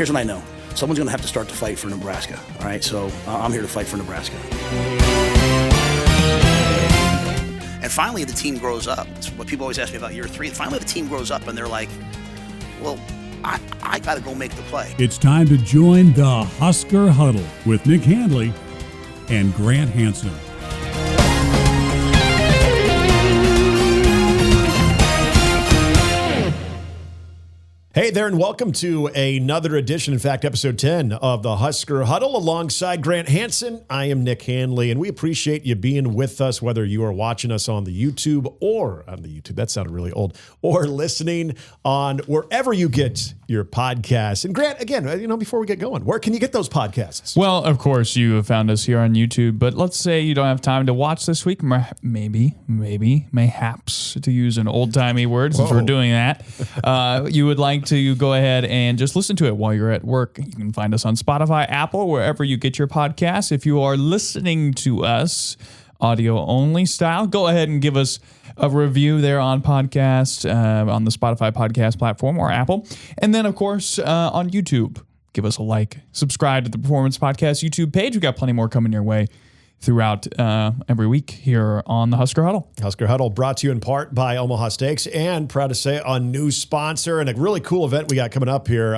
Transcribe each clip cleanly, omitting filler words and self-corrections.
here's what I know. Someone's going to have to start to fight for Nebraska, all right? So I'm here to fight for Nebraska. And finally, the team grows up. It's what people always ask me about year 3. Finally, the team grows up, and they're like, well, I got to go make the play. It's time to join the Husker Huddle with Nick Handley and Grant Hansen. Hey there, and welcome to another edition, in fact, episode 10 of the Husker Huddle. Alongside Grant Hansen, I am Nick Handley, and we appreciate you being with us, whether you are watching us on the YouTube or on the YouTube, that sounded really old, or listening on wherever you get your podcasts. And Grant, again, before we get going, where can you get those podcasts? Well, of course, you have found us here on YouTube, but let's say you don't have time to watch this week. Mayhaps, to use an old-timey word, since we're doing that. You would like to go ahead and just listen to it while you're at work. You can find us on Spotify, Apple, wherever you get your podcasts. If you are listening to us audio only style, go ahead and give us a review there on podcast, on the Spotify podcast platform or Apple. And then, of course, on YouTube, give us a like. Subscribe to the Performance Podcast YouTube page. We've got plenty more coming your way throughout every week here on the Husker Huddle. Husker Huddle brought to you in part by Omaha Steaks, and proud to say a new sponsor and a really cool event we got coming up here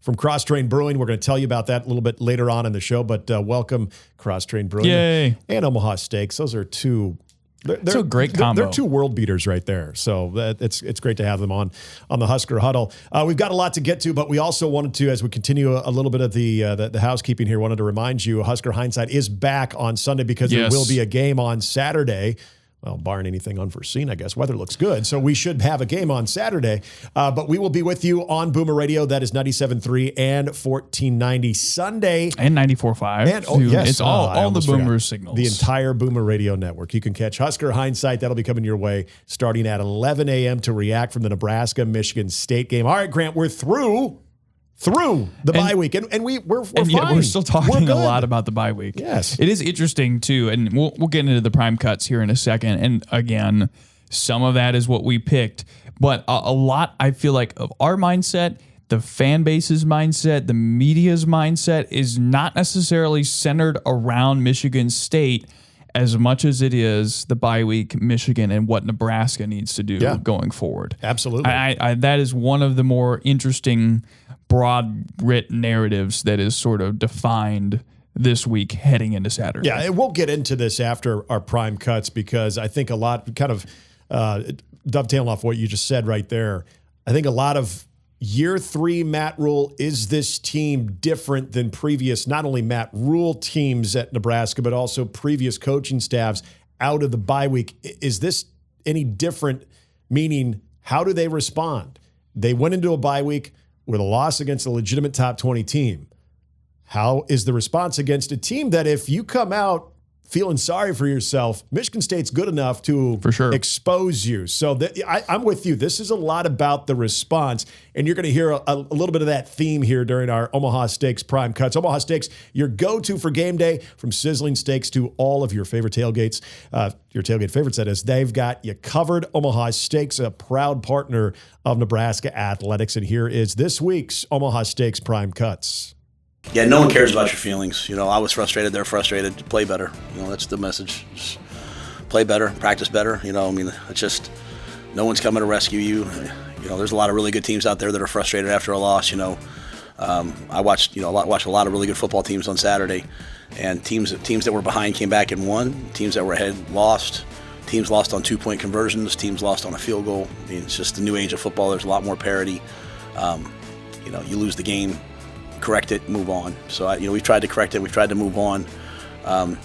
from Cross Train Brewing. We're going to tell you about that a little bit later on in the show, but welcome Cross Train Brewing. Yay. And Omaha Steaks. Those are two... It's a great combo. They're two world beaters right there. So it's great to have them on the Husker Huddle. We've got a lot to get to, but we also wanted to, as we continue a little bit of the housekeeping here, wanted to remind you Husker Hindsight is back on Sunday because there will be a game on Saturday. Well, barring anything unforeseen, I guess. Weather looks good, so we should have a game on Saturday. But we will be with you on Boomer Radio. That is 97.3 and 1490 Sunday. And 94.5. And, yes. It's all the Boomer signals. The entire Boomer Radio network. You can catch Husker Hindsight. That'll be coming your way starting at 11 a.m. to react from the Nebraska-Michigan State game. All right, Grant, we're through the bye week, and we're fine. Yeah, we're still talking a lot about the bye week. Yes, it is interesting too, and we'll get into the prime cuts here in a second. And again, some of that is what we picked, but a lot, I feel like, of our mindset, the fan base's mindset, the media's mindset is not necessarily centered around Michigan State as much as it is the bye week, Michigan, and what Nebraska needs to do going forward. Absolutely, that is one of the more interesting broad writ narratives that is sort of defined this week heading into Saturday. Yeah, and we'll get into this after our prime cuts because I think a lot, kind of dovetailing off what you just said right there, I think a lot of year 3 Matt Rule, is this team different than previous, not only Matt Rule teams at Nebraska, but also previous coaching staffs out of the bye week? Is this any different? Meaning, how do they respond? They went into a bye week with a loss against a legitimate top 20 team. How is the response against a team that if you come out feeling sorry for yourself, Michigan State's good enough to expose you? So I'm with you. This is a lot about the response, and you're going to hear a little bit of that theme here during our Omaha Steaks prime cuts. Omaha Steaks, your go-to for game day, from sizzling steaks to all of your favorite tailgates. Your tailgate favorites, that is. They've got you covered. Omaha Steaks, a proud partner of Nebraska Athletics. And here is this week's Omaha Steaks prime cuts. Yeah, no one cares about your feelings. I was frustrated. They're frustrated. Play better. That's the message. Just play better, practice better. It's just no one's coming to rescue you. There's a lot of really good teams out there that are frustrated after a loss. I watched a lot of really good football teams on Saturday, and teams that were behind came back and won. Teams that were ahead lost. Teams lost on 2-point conversions. Teams lost on a field goal. It's just the new age of football. There's a lot more parity. You lose the game, correct it, move on. So we've tried to correct it. We've tried to move on. I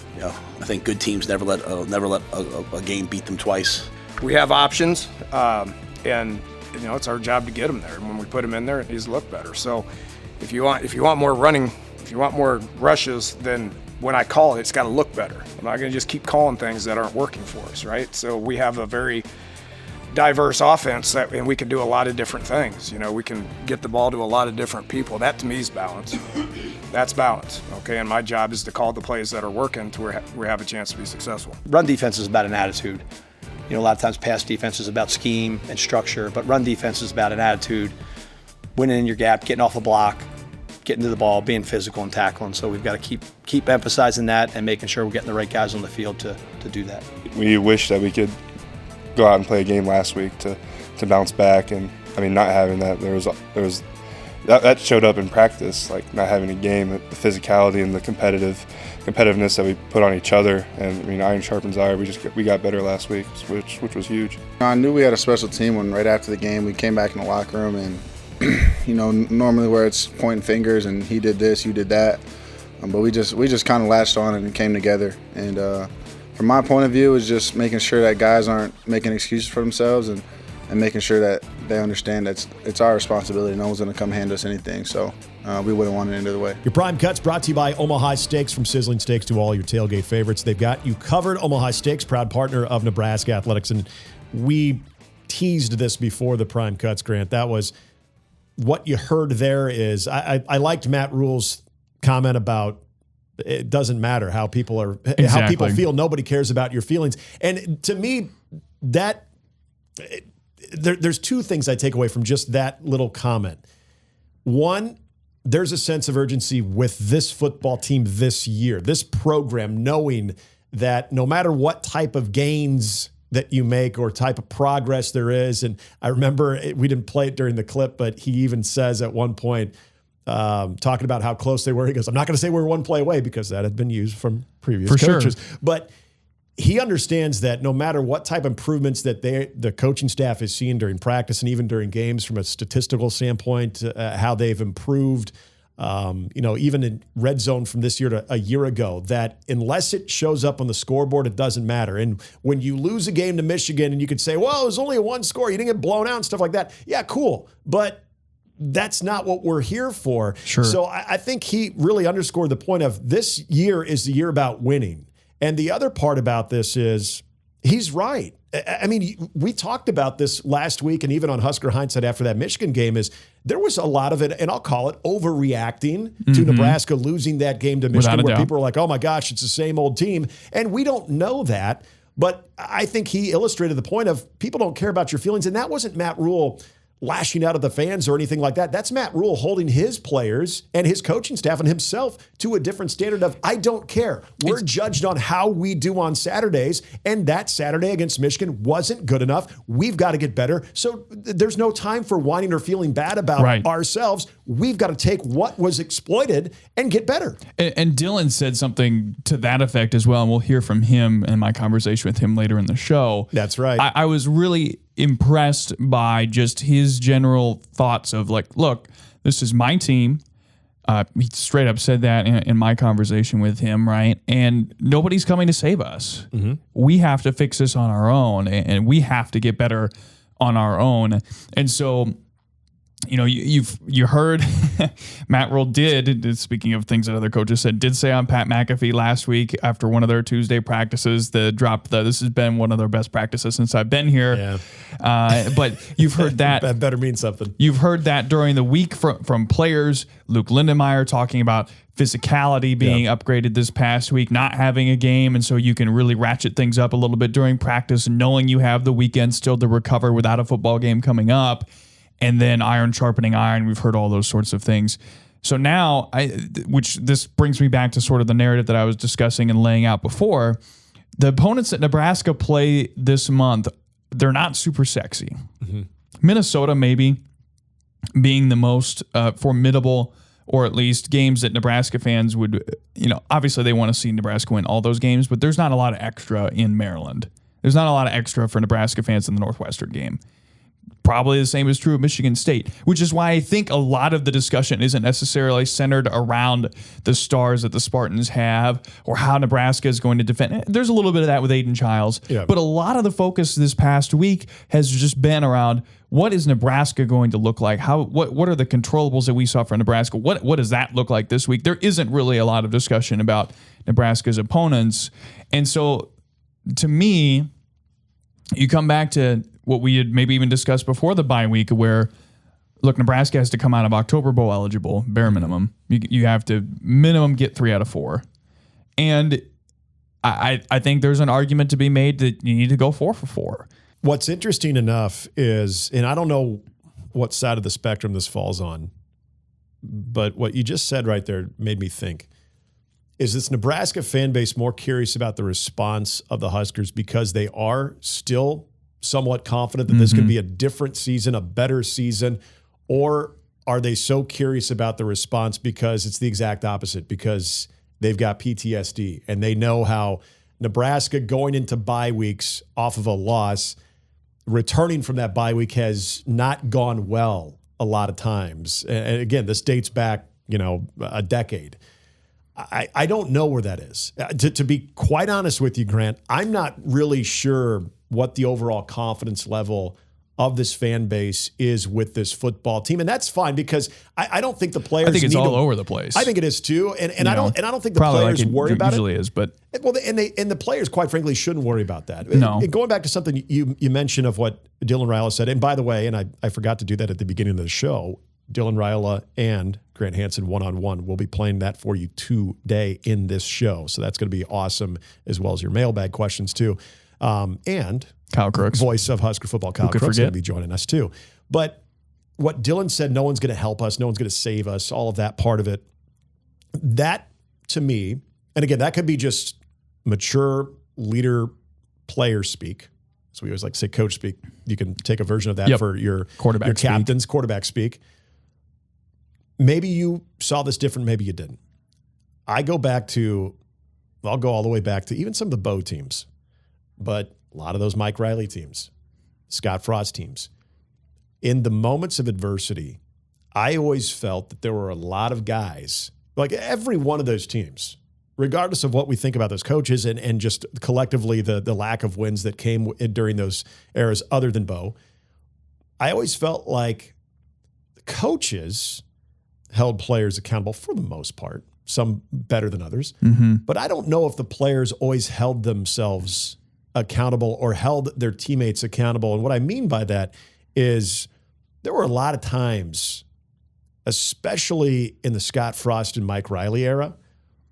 think good teams never let a game beat them twice. We have options, and it's our job to get them there. And when we put them in there, it needs to look better. So if you want more running, if you want more rushes, then when I call it, it's got to look better. I'm not going to just keep calling things that aren't working for us, right? So we have a very diverse offense, and we can do a lot of different things. We can get the ball to a lot of different people. That to me is balance. That's balance, okay? And my job is to call the plays that are working to where we have a chance to be successful. Run defense is about an attitude. A lot of times pass defense is about scheme and structure, but run defense is about an attitude, winning in your gap, getting off a block, getting to the ball, being physical and tackling. So we've got to keep emphasizing that and making sure we're getting the right guys on the field to do that. We wish that we could go out and play a game last week to bounce back, and I mean, not having that, there was that showed up in practice, like not having a game, the physicality and the competitiveness that we put on each other. And I mean, iron sharpens iron. We got better last week, which was huge. I knew we had a special team when right after the game we came back in the locker room, and normally where it's pointing fingers and he did this, you did that, but we just kind of latched on and came together. And from my point of view, is just making sure that guys aren't making excuses for themselves and making sure that they understand that it's our responsibility. No one's going to come hand us anything, so we wouldn't want it into the way. Your Prime Cuts brought to you by Omaha Steaks. From sizzling steaks to all your tailgate favorites, they've got you covered. Omaha Steaks, proud partner of Nebraska Athletics. And we teased this before the Prime Cuts, Grant. That was what you heard there is, I liked Matt Rule's comment about it doesn't matter how people are, how people feel. Nobody cares about your feelings. And to me, that there's two things I take away from just that little comment. One, there's a sense of urgency with this football team this year, this program, knowing that no matter what type of gains that you make or type of progress there is. And I remember we didn't play it during the clip, but he even says at one point, talking about how close they were, he goes, I'm not going to say we're one play away because that had been used from previous coaches. Sure. But he understands that no matter what type of improvements that the coaching staff is seeing during practice and even during games from a statistical standpoint, how they've improved, even in red zone from this year to a year ago, that unless it shows up on the scoreboard, it doesn't matter. And when you lose a game to Michigan and you could say, well, it was only a one score, you didn't get blown out and stuff like that. Yeah, cool. But that's not what we're here for. Sure. So I think he really underscored the point of this year is the year about winning. And the other part about this is he's right. I mean, we talked about this last week and even on Husker Hindsight after that Michigan game is there was a lot of it, and I'll call it overreacting to Nebraska losing that game to Michigan where people are like, oh my gosh, it's the same old team. And we don't know that. But I think he illustrated the point of people don't care about your feelings. And that wasn't Matt Rule lashing out at the fans or anything like that. That's Matt Rule holding his players and his coaching staff and himself to a different standard of, I don't care. We're judged on how we do on Saturdays, and that Saturday against Michigan wasn't good enough. We've got to get better. So there's no time for whining or feeling bad about ourselves. We've got to take what was exploited and get better. And Dylan said something to that effect as well, and we'll hear from him in my conversation with him later in the show. That's right. I was really impressed by just his general thoughts of like, look, this is my team. He straight up said that in my conversation with him, right? And nobody's coming to save us. Mm-hmm. We have to fix this on our own, and we have to get better on our own. And so, you heard Matt Rule did, speaking of things that other coaches said, did say on Pat McAfee last week after one of their Tuesday practices, this has been one of their best practices since I've been here. Yeah. But you've heard that. That better mean something. You've heard that during the week from players. Luke Lindenmeyer talking about physicality being upgraded this past week, not having a game, and so you can really ratchet things up a little bit during practice, knowing you have the weekend still to recover without a football game coming up. And then iron sharpening iron. We've heard all those sorts of things. So now, which this brings me back to sort of the narrative that I was discussing and laying out before. The opponents that Nebraska play this month, they're not super sexy. Mm-hmm. Minnesota maybe being the most formidable, or at least games that Nebraska fans would, obviously they want to see Nebraska win all those games, but there's not a lot of extra in Maryland. There's not a lot of extra for Nebraska fans in the Northwestern game. Probably the same is true of Michigan State, which is why I think a lot of the discussion isn't necessarily centered around the stars that the Spartans have or how Nebraska is going to defend. There's a little bit of that with Aiden Childs, but a lot of the focus this past week has just been around what is Nebraska going to look like? What are the controllables that we saw for Nebraska? What does that look like this week? There isn't really a lot of discussion about Nebraska's opponents. And so to me, you come back to what we had maybe even discussed before the bye week where, look, Nebraska has to come out of October Bowl eligible, bare minimum. You have to minimum get 3 out of 4. And I think there's an argument to be made that you need to go 4 for 4. What's interesting enough is, and I don't know what side of the spectrum this falls on, but what you just said right there made me think. Is this Nebraska fan base more curious about the response of the Huskers because they are still somewhat confident that this could be a different season, a better season, or are they so curious about the response because it's the exact opposite, because they've got PTSD and they know how Nebraska going into bye weeks off of a loss, returning from that bye week has not gone well a lot of times. And again, this dates back, a decade. I don't know where that is. To be quite honest with you, Grant, I'm not really sure what the overall confidence level of this fan base is with this football team, and that's fine because I don't think the players. I think it's all over the place. I think it is too, and I don't think the players worry about it. Usually is, but and the players, quite frankly, shouldn't worry about that. No. And going back to something you mentioned of what Dylan Raiola said, and by the way, and I forgot to do that at the beginning of the show. Dylan Raiola and Grant Hansen one-on-one. We'll be playing that for you today in this show. So that's going to be awesome, as well as your mailbag questions too. And Kyle Crooks, voice of Husker Football, Kyle Crooks, is going to be joining us too. But what Dylan said, no one's going to help us, no one's going to save us, all of that part of it, that to me, and again, that could be just mature leader player speak. So we always like to say coach speak. You can take a version of that for your captains, quarterback speak. Maybe you saw this different, maybe you didn't. I'll go all the way back to even some of the Bo teams, but a lot of those Mike Riley teams, Scott Frost teams. In the moments of adversity, I always felt that there were a lot of guys, like every one of those teams, regardless of what we think about those coaches and just collectively the lack of wins that came during those eras other than Bo, I always felt like the coaches held players accountable for the most part, some better than others. But I don't know if the players always held themselves accountable or held their teammates accountable. And what I mean by that is there were a lot of times, especially in the Scott Frost and Mike Riley era,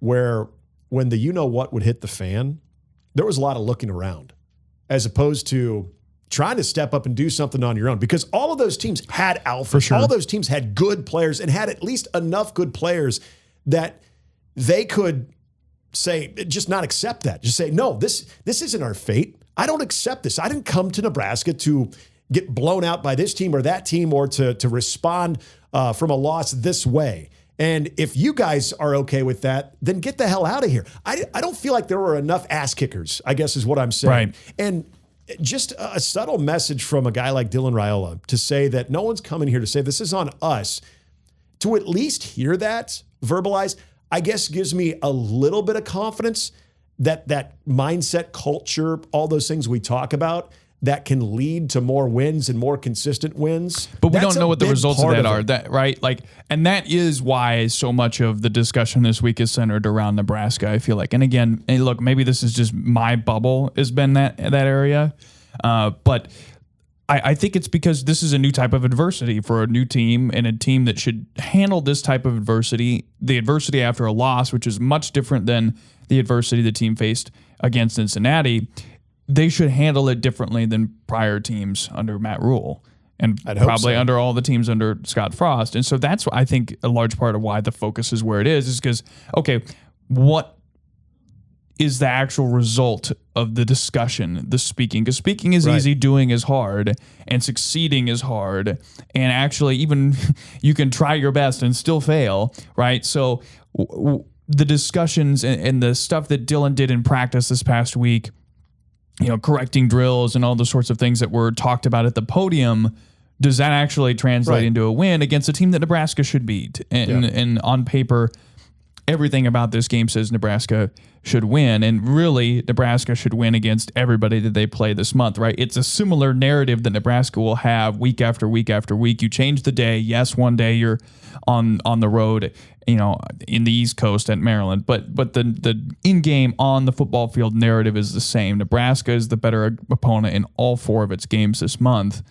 where when the you-know-what would hit the fan, there was a lot of looking around as opposed to trying to step up and do something on your own, because all of those teams had alpha. Sure. All of those teams had good players and had at least enough good players that they could say, just not accept that. Just say, no, this isn't our fate. I don't accept this. I didn't come to Nebraska to get blown out by this team or that team or to respond from a loss this way. And if you guys are okay with that, then get the hell out of here. I don't feel like there were enough ass kickers, I guess is what I'm saying. Right. And just a subtle message from a guy like Dylan Raiola to say that no one's coming here to say this is on us. To at least hear that verbalized, I guess gives me a little bit of confidence that that mindset, culture, all those things we talk about, that can lead to more wins and more consistent wins. But we don't know what the results of that are, right? And that is why so much of the discussion this week is centered around Nebraska, I feel like. And again, look, maybe this is just my bubble has been that area. But I think it's because this is a new type of adversity for a new team and a team that should handle this type of adversity, the adversity after a loss, which is much different than the adversity the team faced against Cincinnati. They should handle it differently than prior teams under Matt Rule and probably under all the teams under Scott Frost. And so that's I think a large part of why the focus is where it is because, okay, what is the actual result of the discussion, the speaking? Because speaking is easy, doing is hard, and succeeding is hard. And actually, even you can try your best and still fail, right? So the discussions and the stuff that Dylan did in practice this past week, correcting drills and all the sorts of things that were talked about at the podium, does that actually translate into a win against a team that Nebraska should beat? And on paper, everything about this game says Nebraska should win. And really, Nebraska should win against everybody that they play this month, right? It's a similar narrative that Nebraska will have week after week after week. You change the day. Yes, one day you're on the road, in the East Coast at Maryland, but the in-game on the football field narrative is the same. Nebraska is the better opponent in all 4 of its games this month.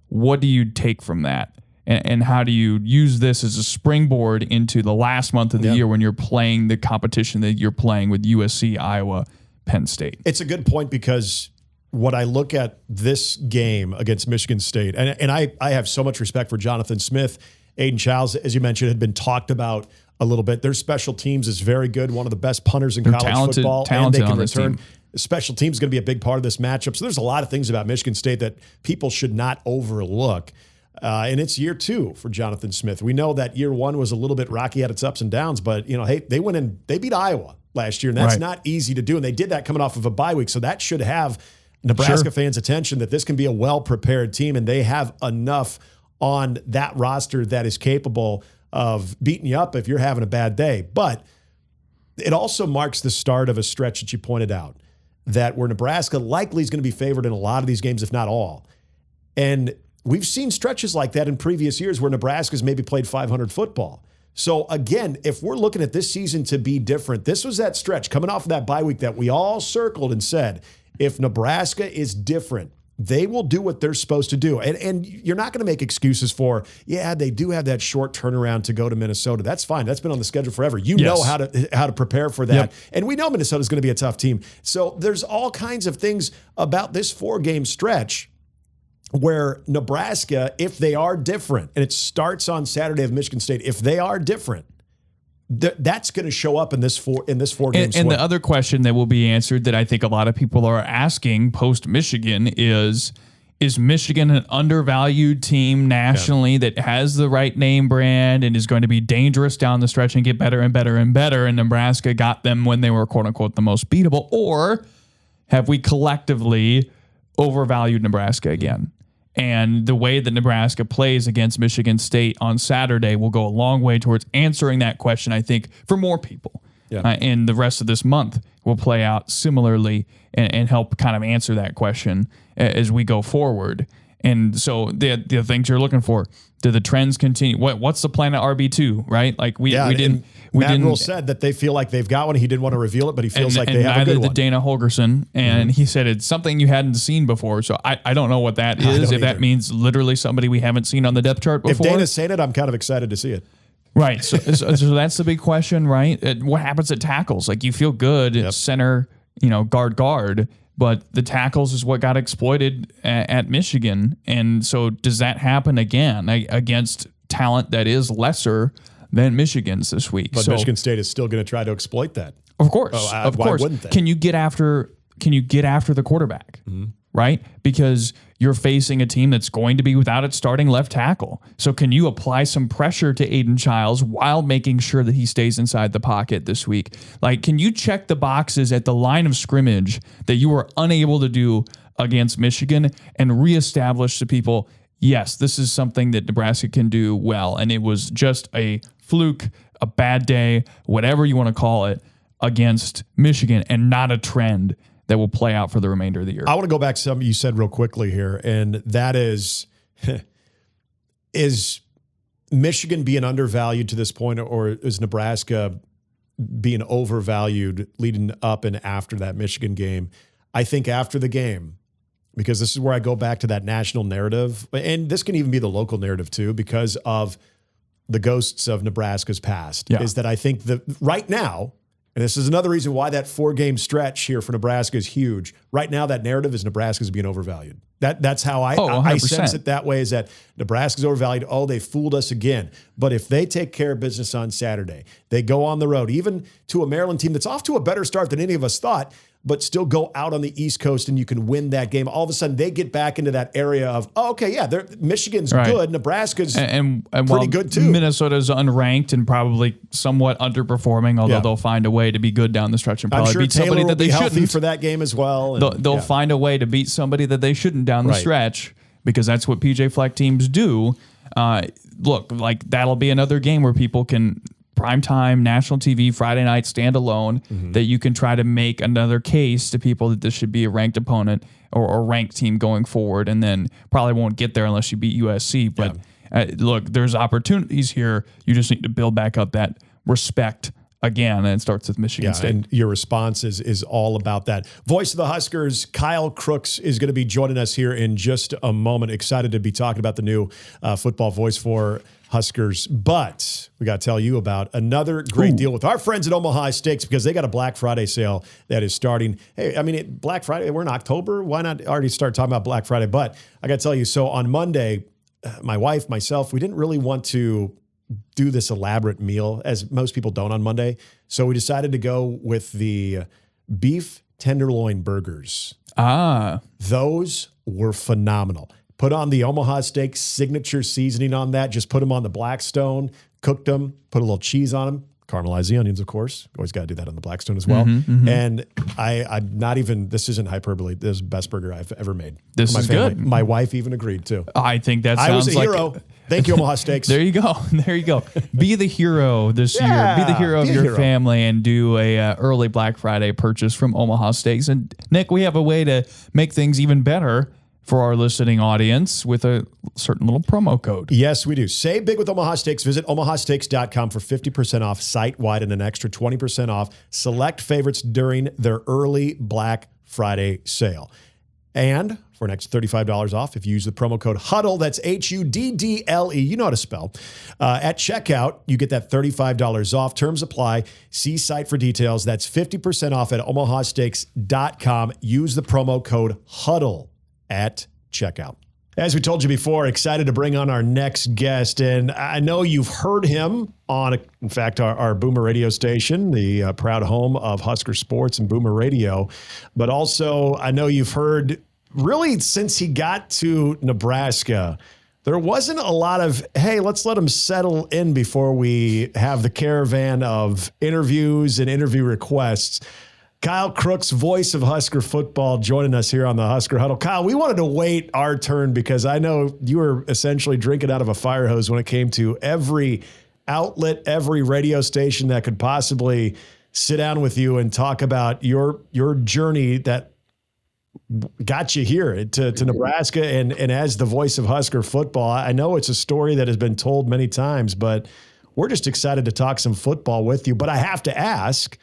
What do you take from that? And how do you use this as a springboard into the last month of the year when you're playing the competition that you're playing with USC, Iowa, Penn State? It's a good point because when I look at this game against Michigan State, and I have so much respect for Jonathan Smith Aiden Childs, as you mentioned, had been talked about a little bit. Their special teams is very good. One of the best punters in college football. And they can return. Special teams is going to be a big part of this matchup. So there's a lot of things about Michigan State that people should not overlook. And it's year 2 for Jonathan Smith. We know that year 1 was a little bit rocky, had its ups and downs, but hey, they went in, they beat Iowa last year, and that's not easy to do. And they did that coming off of a bye week. So that should have Nebraska fans' attention that this can be a well-prepared team, and they have enough on that roster that is capable of beating you up if you're having a bad day. But it also marks the start of a stretch that you pointed out, that where Nebraska likely is going to be favored in a lot of these games, if not all. And we've seen stretches like that in previous years where Nebraska's maybe played 500 football. So again, if we're looking at this season to be different, this was that stretch coming off of that bye week that we all circled and said, if Nebraska is different, they will do what they're supposed to do. And you're not going to make excuses for, they do have that short turnaround to go to Minnesota. That's fine. That's been on the schedule forever. You know how to prepare for that. Yep. And we know Minnesota's going to be a tough team. So there's all kinds of things about this 4-game stretch where Nebraska, if they are different, and it starts on Saturday of Michigan State, if they are different, that's going to show up in this 4-game swing. And the other question that will be answered that I think a lot of people are asking post-Michigan is Michigan an undervalued team nationally that has the right name brand and is going to be dangerous down the stretch and get better and better and better, and Nebraska got them when they were quote-unquote the most beatable? Or have we collectively overvalued Nebraska again? And the way that Nebraska plays against Michigan State on Saturday will go a long way towards answering that question, I think, for more people. And the rest of this month will play out similarly and help kind of answer that question as we go forward. And so the things you're looking for, do the trends continue? What's the plan at RB2, right? Like we didn't. Matt Rule said that they feel like they've got one. He didn't want to reveal it, but he feels like they have a good one. Neither did Dana Holgerson, and he said it's something you hadn't seen before. So I don't know what that is. If that means literally somebody we haven't seen on the depth chart before. If Dana's saying it, I'm kind of excited to see it. Right. So that's the big question, right? What happens at tackles? Like you feel good at center, guard. But the tackles is what got exploited at Michigan. And so does that happen again against talent that is lesser than Michigan's this week? But Michigan State is still going to try to exploit that. Of course. Of course. Wouldn't they? Can you get after the quarterback? Right? Because you're facing a team that's going to be without its starting left tackle. So can you apply some pressure to Aiden Childs while making sure that he stays inside the pocket this week? Like, can you check the boxes at the line of scrimmage that you were unable to do against Michigan and reestablish to people, yes, this is something that Nebraska can do well. And it was just a fluke, a bad day, whatever you want to call it, against Michigan and not a trend that will play out for the remainder of the year. I want to go back to something you said real quickly here, and that is Michigan being undervalued to this point, or is Nebraska being overvalued leading up and after that Michigan game? I think after the game, because this is where I go back to that national narrative, and this can even be the local narrative too, because of the ghosts of Nebraska's past, is that I think that right now, and this is another reason why that 4-game stretch here for Nebraska is huge. Right now, that narrative is Nebraska's being overvalued. That's how I sense it that way, is that Nebraska's overvalued. Oh, they fooled us again. But if they take care of business on Saturday, they go on the road, even to a Maryland team that's off to a better start than any of us thought, but still go out on the East Coast and you can win that game. All of a sudden, they get back into that area of, Michigan's good, Nebraska's and pretty good too. Minnesota's unranked and probably somewhat underperforming, although they'll find a way to be good down the stretch and probably beat somebody that they shouldn't for that game as well. And, they'll find a way to beat somebody that they shouldn't down the stretch, because that's what PJ Fleck teams do. Look, like that'll be another game where people can primetime national TV Friday night standalone that you can try to make another case to people that this should be a ranked opponent or ranked team going forward, and then probably won't get there unless you beat USC. But look, there's opportunities here. You just need to build back up that respect again, and it starts with Michigan State. And your response is all about that. Voice of the Huskers, Kyle Crooks, is going to be joining us here in just a moment. Excited to be talking about the new football voice for Huskers. But we got to tell you about another great deal with our friends at Omaha Steaks, because they got a Black Friday sale that is starting. Hey, I mean, Black Friday, we're in October. Why not already start talking about Black Friday? But I got to tell you, so on Monday, my wife, myself, we didn't really want to do this elaborate meal as most people don't on Monday. So we decided to go with the beef tenderloin burgers. Those were phenomenal. Put on the Omaha Steak signature seasoning on that. Just put them on the Blackstone, cooked them, put a little cheese on them, caramelize the onions, of course. Always got to do that on the Blackstone as well. And I'm not even, this isn't hyperbole. This is the best burger I've ever made. This is good. My wife even agreed too. I think that sounds I was a like hero. Thank you, Omaha Steaks. There you go. There you go. Be the hero this year. Be the hero of your family and do a early Black Friday purchase from Omaha Steaks. And Nick, we have a way to make things even better for our listening audience with a certain little promo code. Yes, we do. Save big with Omaha Steaks. Visit omahasteaks.com for 50% off site-wide and an extra 20% off select favorites during their early Black Friday sale. And for an extra $35 off, if you use the promo code HUDDLE, that's HUDDLE, you know how to spell. At checkout, you get that $35 off. Terms apply. See site for details. That's 50% off at omahasteaks.com. Use the promo code HUDDLE at checkout. As we told you before, excited to bring on our next guest. And I know you've heard him on, in fact, our Boomer radio station, the proud home of Husker Sports and Boomer Radio. But also, I know you've heard, really, since he got to Nebraska, there wasn't a lot of, hey, let's let him settle in before we have the caravan of interviews and interview requests. Kyle Crooks, voice of Husker football, joining us here on the Husker Huddle. Kyle, we wanted to wait our turn because I know you were essentially drinking out of a fire hose when it came to every outlet, every radio station that could possibly sit down with you and talk about your journey that got you here to Nebraska and as the voice of Husker football. I know it's a story that has been told many times, but we're just excited to talk some football with you. But I have to ask,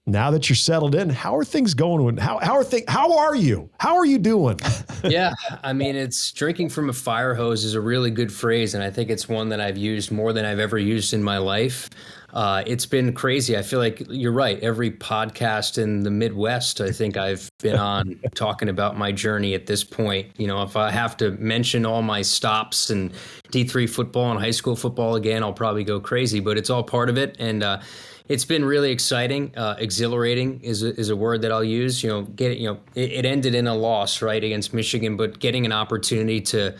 now that you're settled in, how are things going? How are you? How are you doing? Yeah, I mean, it's drinking from a fire hose is a really good phrase, and I think it's one that I've used more than I've ever used in my life. It's been crazy. I feel like you're right. Every podcast in the Midwest, I think I've been on talking about my journey at this point. You know, if I have to mention all my stops and D3 football and high school football again, I'll probably go crazy, but it's all part of it. And, it's been really exciting. Exhilarating is a word that I'll use. You know, it ended in a loss, right, against Michigan, but getting an opportunity to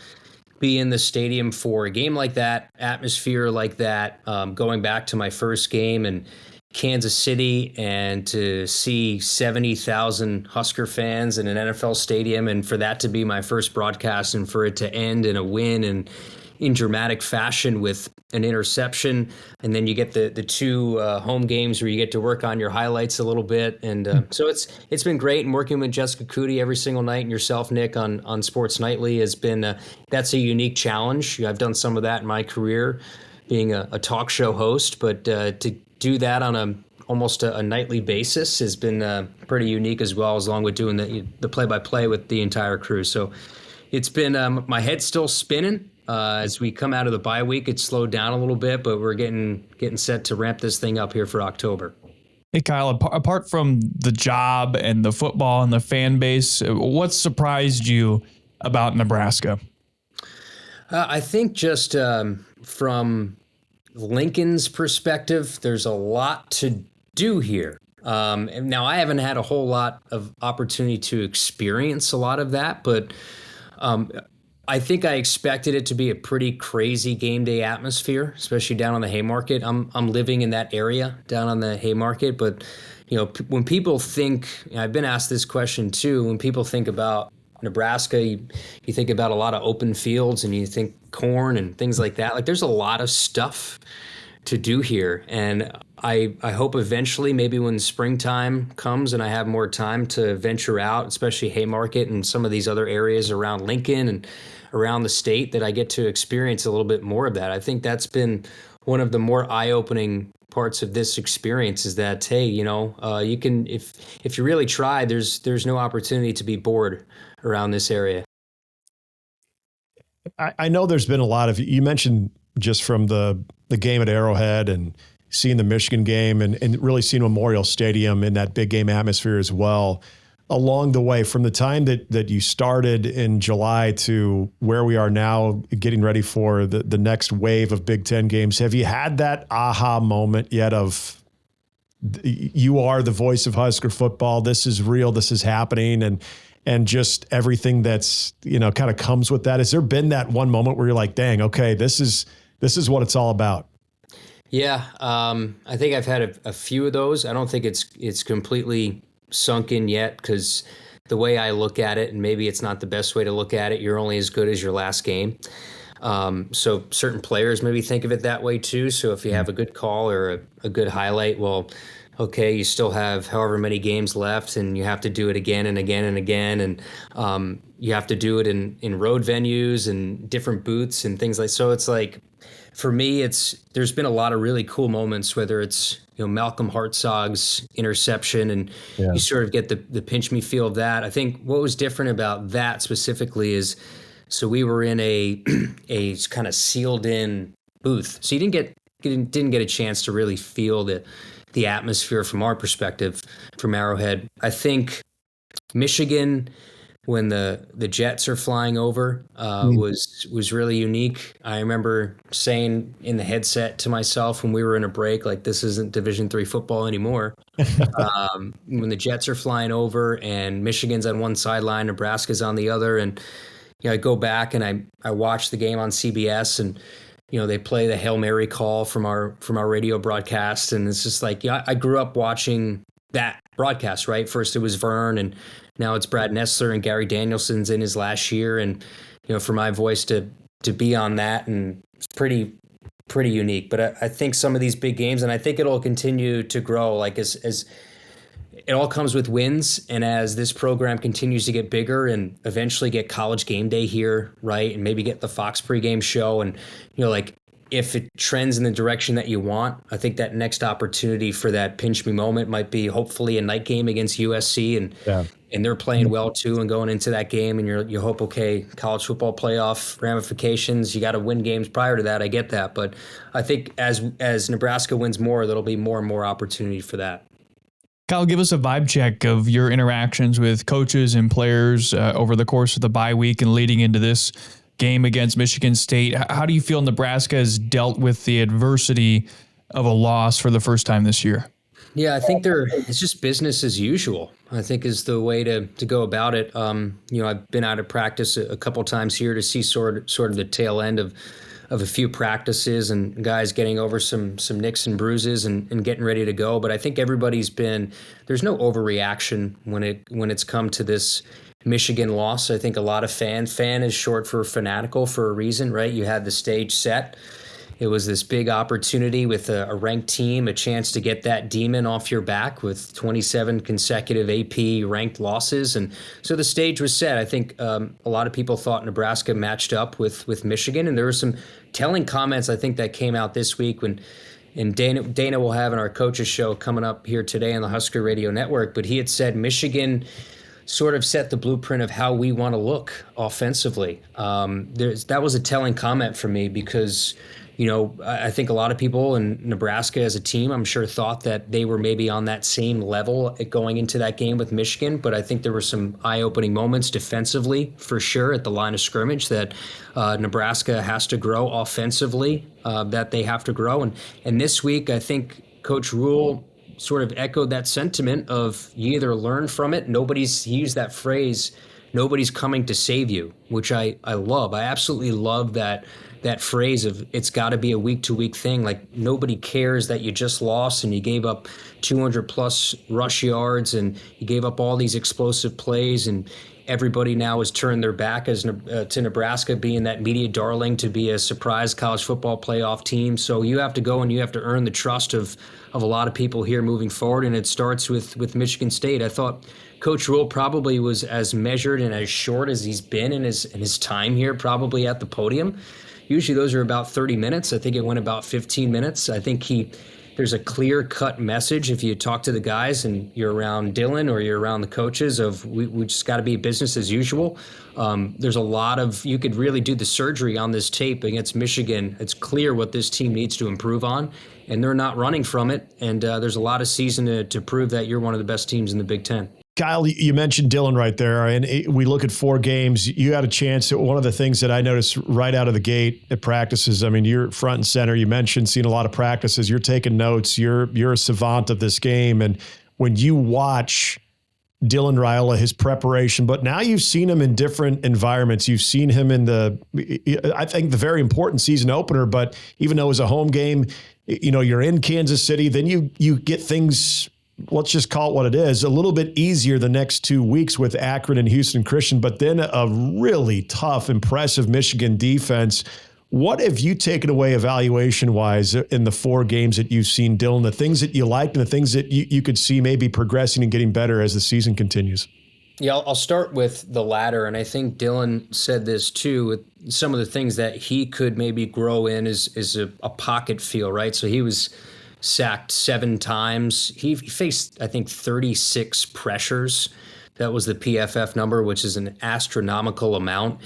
be in the stadium for a game like that, atmosphere like that, going back to my first game in Kansas City and to see 70,000 Husker fans in an NFL stadium, and for that to be my first broadcast and for it to end in a win and in dramatic fashion with an interception, and then you get the two home games where you get to work on your highlights a little bit, and so it's been great. And working with Jessica Cootie every single night, and yourself, Nick, on Sports Nightly has been that's a unique challenge. I've done some of that in my career, being a talk show host, but to do that on almost a nightly basis has been pretty unique as well, along with doing the play-by-play with the entire crew. So it's been my head's still spinning. As we come out of the bye week, it's slowed down a little bit, but we're getting set to ramp this thing up here for October. Hey, Kyle, apart from the job and the football and the fan base, what surprised you about Nebraska? I think just from Lincoln's perspective, there's a lot to do here. Now, I haven't had a whole lot of opportunity to experience a lot of that, but I think I expected it to be a pretty crazy game day atmosphere, especially down on the Haymarket. I'm living in that area down on the Haymarket, but you know, when people think, I've been asked this question too, when people think about Nebraska, you think about a lot of open fields and you think corn and things like that. Like, there's a lot of stuff to do here, and I hope eventually, maybe when springtime comes and I have more time to venture out, especially Haymarket and some of these other areas around Lincoln and around the state, that I get to experience a little bit more of that. I think that's been one of the more eye-opening parts of this experience, is that, hey, you know, you can, if you really try, there's no opportunity to be bored around this area. I know there's been a lot of, you mentioned just from the game at Arrowhead and seeing the Michigan game and really seeing Memorial Stadium in that big game atmosphere as well. along the way from the time that you started in July to where we are now, getting ready for the next wave of Big Ten games? Have you had that aha moment yet of you are the voice of Husker football? This is real. This is happening. And just everything that's, kind of comes with that. Has there been that one moment where you're like, dang, okay, this is what it's all about? Yeah. I think I've had a few of those. I don't think it's completely sunk in yet, because the way I look at it, and maybe it's not the best way to look at it, you're only as good as your last game. So certain players maybe think of it that way too. So if you have a good call or a good highlight, well, okay, you still have however many games left, and you have to do it again and again and again. And you have to do it in road venues and different booths and things like, so it's like, for me, there's been a lot of really cool moments, whether it's, Malcolm Hartzog's interception, and you sort of get the pinch me feel of that. I think what was different about that specifically is, so we were in a kind of sealed in booth, so you didn't get a chance to really feel the atmosphere from our perspective from Arrowhead. I think Michigan, when the jets are flying over, was really unique. I remember saying in the headset to myself when we were in a break, like, this isn't Division III football anymore. When the jets are flying over and Michigan's on one sideline, Nebraska's on the other, and I go back and I watch the game on CBS, and they play the Hail Mary call from our radio broadcast, and it's just like, I grew up watching that broadcast, right? First it was Vern, and now it's Brad Nessler, and Gary Danielson's in his last year, and for my voice to be on that, and it's pretty unique. But I think some of these big games, and I think it'll continue to grow, like as it all comes with wins, and as this program continues to get bigger and eventually get College Game Day here, right, and maybe get the Fox pregame show, and like, if it trends in the direction that you want, I think that next opportunity for that pinch me moment might be hopefully a night game against USC, and they're playing well too, and going into that game, and you hope, okay, college football playoff ramifications, you got to win games prior to that. I get that, but I think as Nebraska wins more, there'll be more and more opportunity for that. Kyle, give us a vibe check of your interactions with coaches and players over the course of the bye week and leading into this game against Michigan State. How do you feel Nebraska has dealt with the adversity of a loss for the first time this year? Yeah, I think it's just business as usual, I think, is the way to go about it. I've been out of practice a couple times here to see sort of the tail end of a few practices, and guys getting over some nicks and bruises and getting ready to go. But I think there's no overreaction when it's come to this Michigan loss. I think a lot of fan is short for fanatical for a reason, right? You had the stage set. It was this big opportunity with a ranked team, a chance to get that demon off your back with 27 consecutive AP ranked losses. And so the stage was set. I think a lot of people thought Nebraska matched up with Michigan. And there were some telling comments, I think, that came out this week and Dana will have in our coaches show coming up here today on the Husker Radio Network. But he had said Michigan sort of set the blueprint of how we want to look offensively. That was a telling comment for me, because I think a lot of people in Nebraska as a team, I'm sure, thought that they were maybe on that same level going into that game with Michigan. But I think there were some eye-opening moments defensively, for sure, at the line of scrimmage, that Nebraska has to grow offensively, that they have to grow. And this week, I think Coach Rule sort of echoed that sentiment of, you either learn from it. He used that phrase, nobody's coming to save you, which I love. I absolutely love that phrase of, it's got to be a week-to-week thing. Like, nobody cares that you just lost and you gave up 200-plus rush yards and you gave up all these explosive plays, and everybody now has turned their back to Nebraska being that media darling to be a surprise college football playoff team. So you have to go and you have to earn the trust of a lot of people here moving forward, and it starts with Michigan State. I thought Coach Rule probably was as measured and as short as he's been in his time here, probably at the podium. Usually those are about 30 minutes. I think it went about 15 minutes. I think there's a clear-cut message if you talk to the guys and you're around Dylan or you're around the coaches of, we just got to be business as usual. There's a lot of, you could really do the surgery on this tape against Michigan. It's clear what this team needs to improve on, and they're not running from it. And there's a lot of season to prove that you're one of the best teams in the Big Ten. Kyle, you mentioned Dylan right there, and we look at 4 games. You had a chance. One of the things that I noticed right out of the gate at practices, I mean, you're front and center. You mentioned seeing a lot of practices. You're taking notes. You're a savant of this game. And when you watch Dylan Raiola, his preparation, but now you've seen him in different environments. You've seen him in I think the very important season opener, but even though it was a home game, you're in Kansas City, then you get things, let's just call it what it is, a little bit easier the next 2 weeks with Akron and Houston Christian, but then a really tough, impressive Michigan defense. What have you taken away evaluation-wise in the 4 games that you've seen, Dylan, the things that you liked and the things that you could see maybe progressing and getting better as the season continues? Yeah, I'll start with the latter, and I think Dylan said this too, with some of the things that he could maybe grow in is a pocket feel, right? So he was sacked 7 times. He faced, I think, 36 pressures. That was the PFF number, which is an astronomical amount.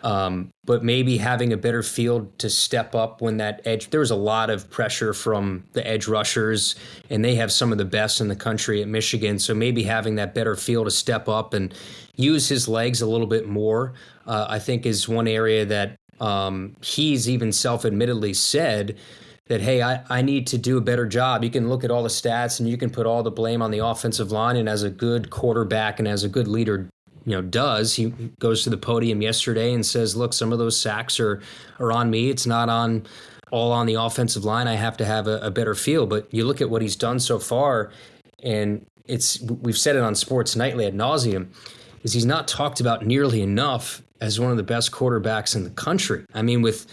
But maybe having a better field to step up when that edge, there was a lot of pressure from the edge rushers, and they have some of the best in the country at Michigan. So maybe having that better field to step up and use his legs a little bit more, I think is one area that he's even self-admittedly said that, hey, I need to do a better job. You can look at all the stats and you can put all the blame on the offensive line, and as a good quarterback and as a good leader does, he goes to the podium yesterday and says, look, some of those sacks are on me. It's not all on the offensive line. I have to have a better feel. But you look at what he's done so far, and we've said it on Sports Nightly ad nauseum, is he's not talked about nearly enough as one of the best quarterbacks in the country. I mean, with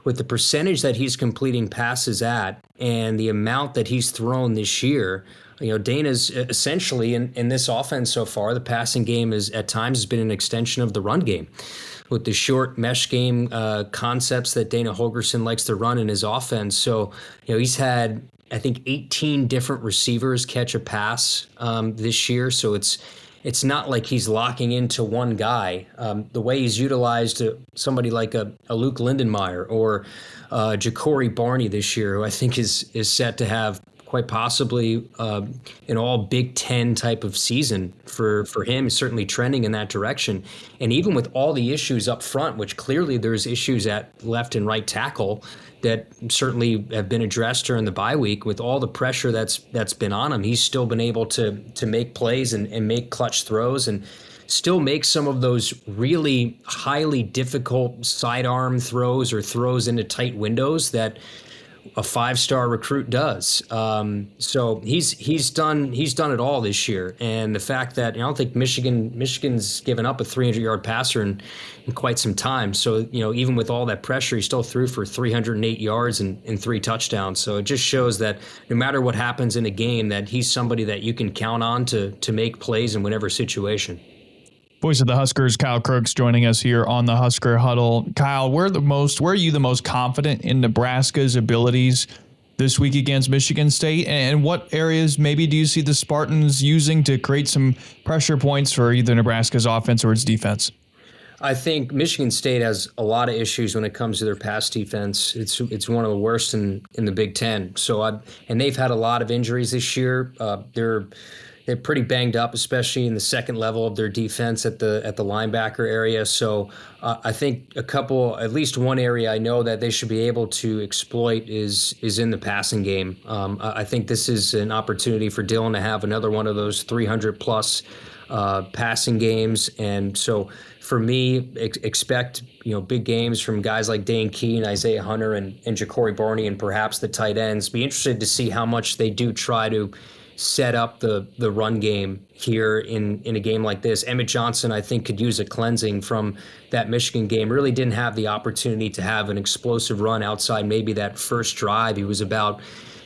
the percentage that he's completing passes at and the amount that he's thrown this year, Dana's essentially in this offense so far, the passing game is at times has been an extension of the run game. With the short mesh game concepts that Dana Holgorsen likes to run in his offense. So, he's had, I think, 18 different receivers catch a pass this year. So it's not like he's locking into one guy. The way he's utilized somebody like a Luke Lindenmeyer or Ja'Cory Barney this year, who I think is set to have quite possibly an all Big Ten type of season for him, is certainly trending in that direction. And even with all the issues up front, which clearly there's issues at left and right tackle that certainly have been addressed during the bye week, with all the pressure that's been on him, he's still been able to make plays and make clutch throws and still make some of those really highly difficult sidearm throws or throws into tight windows that a 5-star recruit does. So he's done it all this year. And the fact that I don't think Michigan's given up a 300-yard passer in quite some time. So, even with all that pressure, he still threw for 308 yards and 3 touchdowns. So it just shows that no matter what happens in a game, that he's somebody that you can count on to make plays in whatever situation. Voice of the Huskers, Kyle Crooks, joining us here on the Husker Huddle. Kyle, where are you the most confident in Nebraska's abilities this week against Michigan State? And what areas maybe do you see the Spartans using to create some pressure points for either Nebraska's offense or its defense? I think Michigan State has a lot of issues when it comes to their pass defense. It's one of the worst in the Big Ten. And they've had a lot of injuries this year. They're pretty banged up, especially in the second level of their defense at the linebacker area. So I think at least one area I know that they should be able to exploit is in the passing game. I think this is an opportunity for Dylan to have another one of those 300-plus passing games. And so for me, expect big games from guys like Dane Key and Isaiah Hunter and Ja'Cory Barney and perhaps the tight ends. Be interested to see how much they do try to set up the run game here in a game like this. Emmett Johnson, I think, could use a cleansing from that Michigan game. Really didn't have the opportunity to have an explosive run outside maybe that first drive. He was about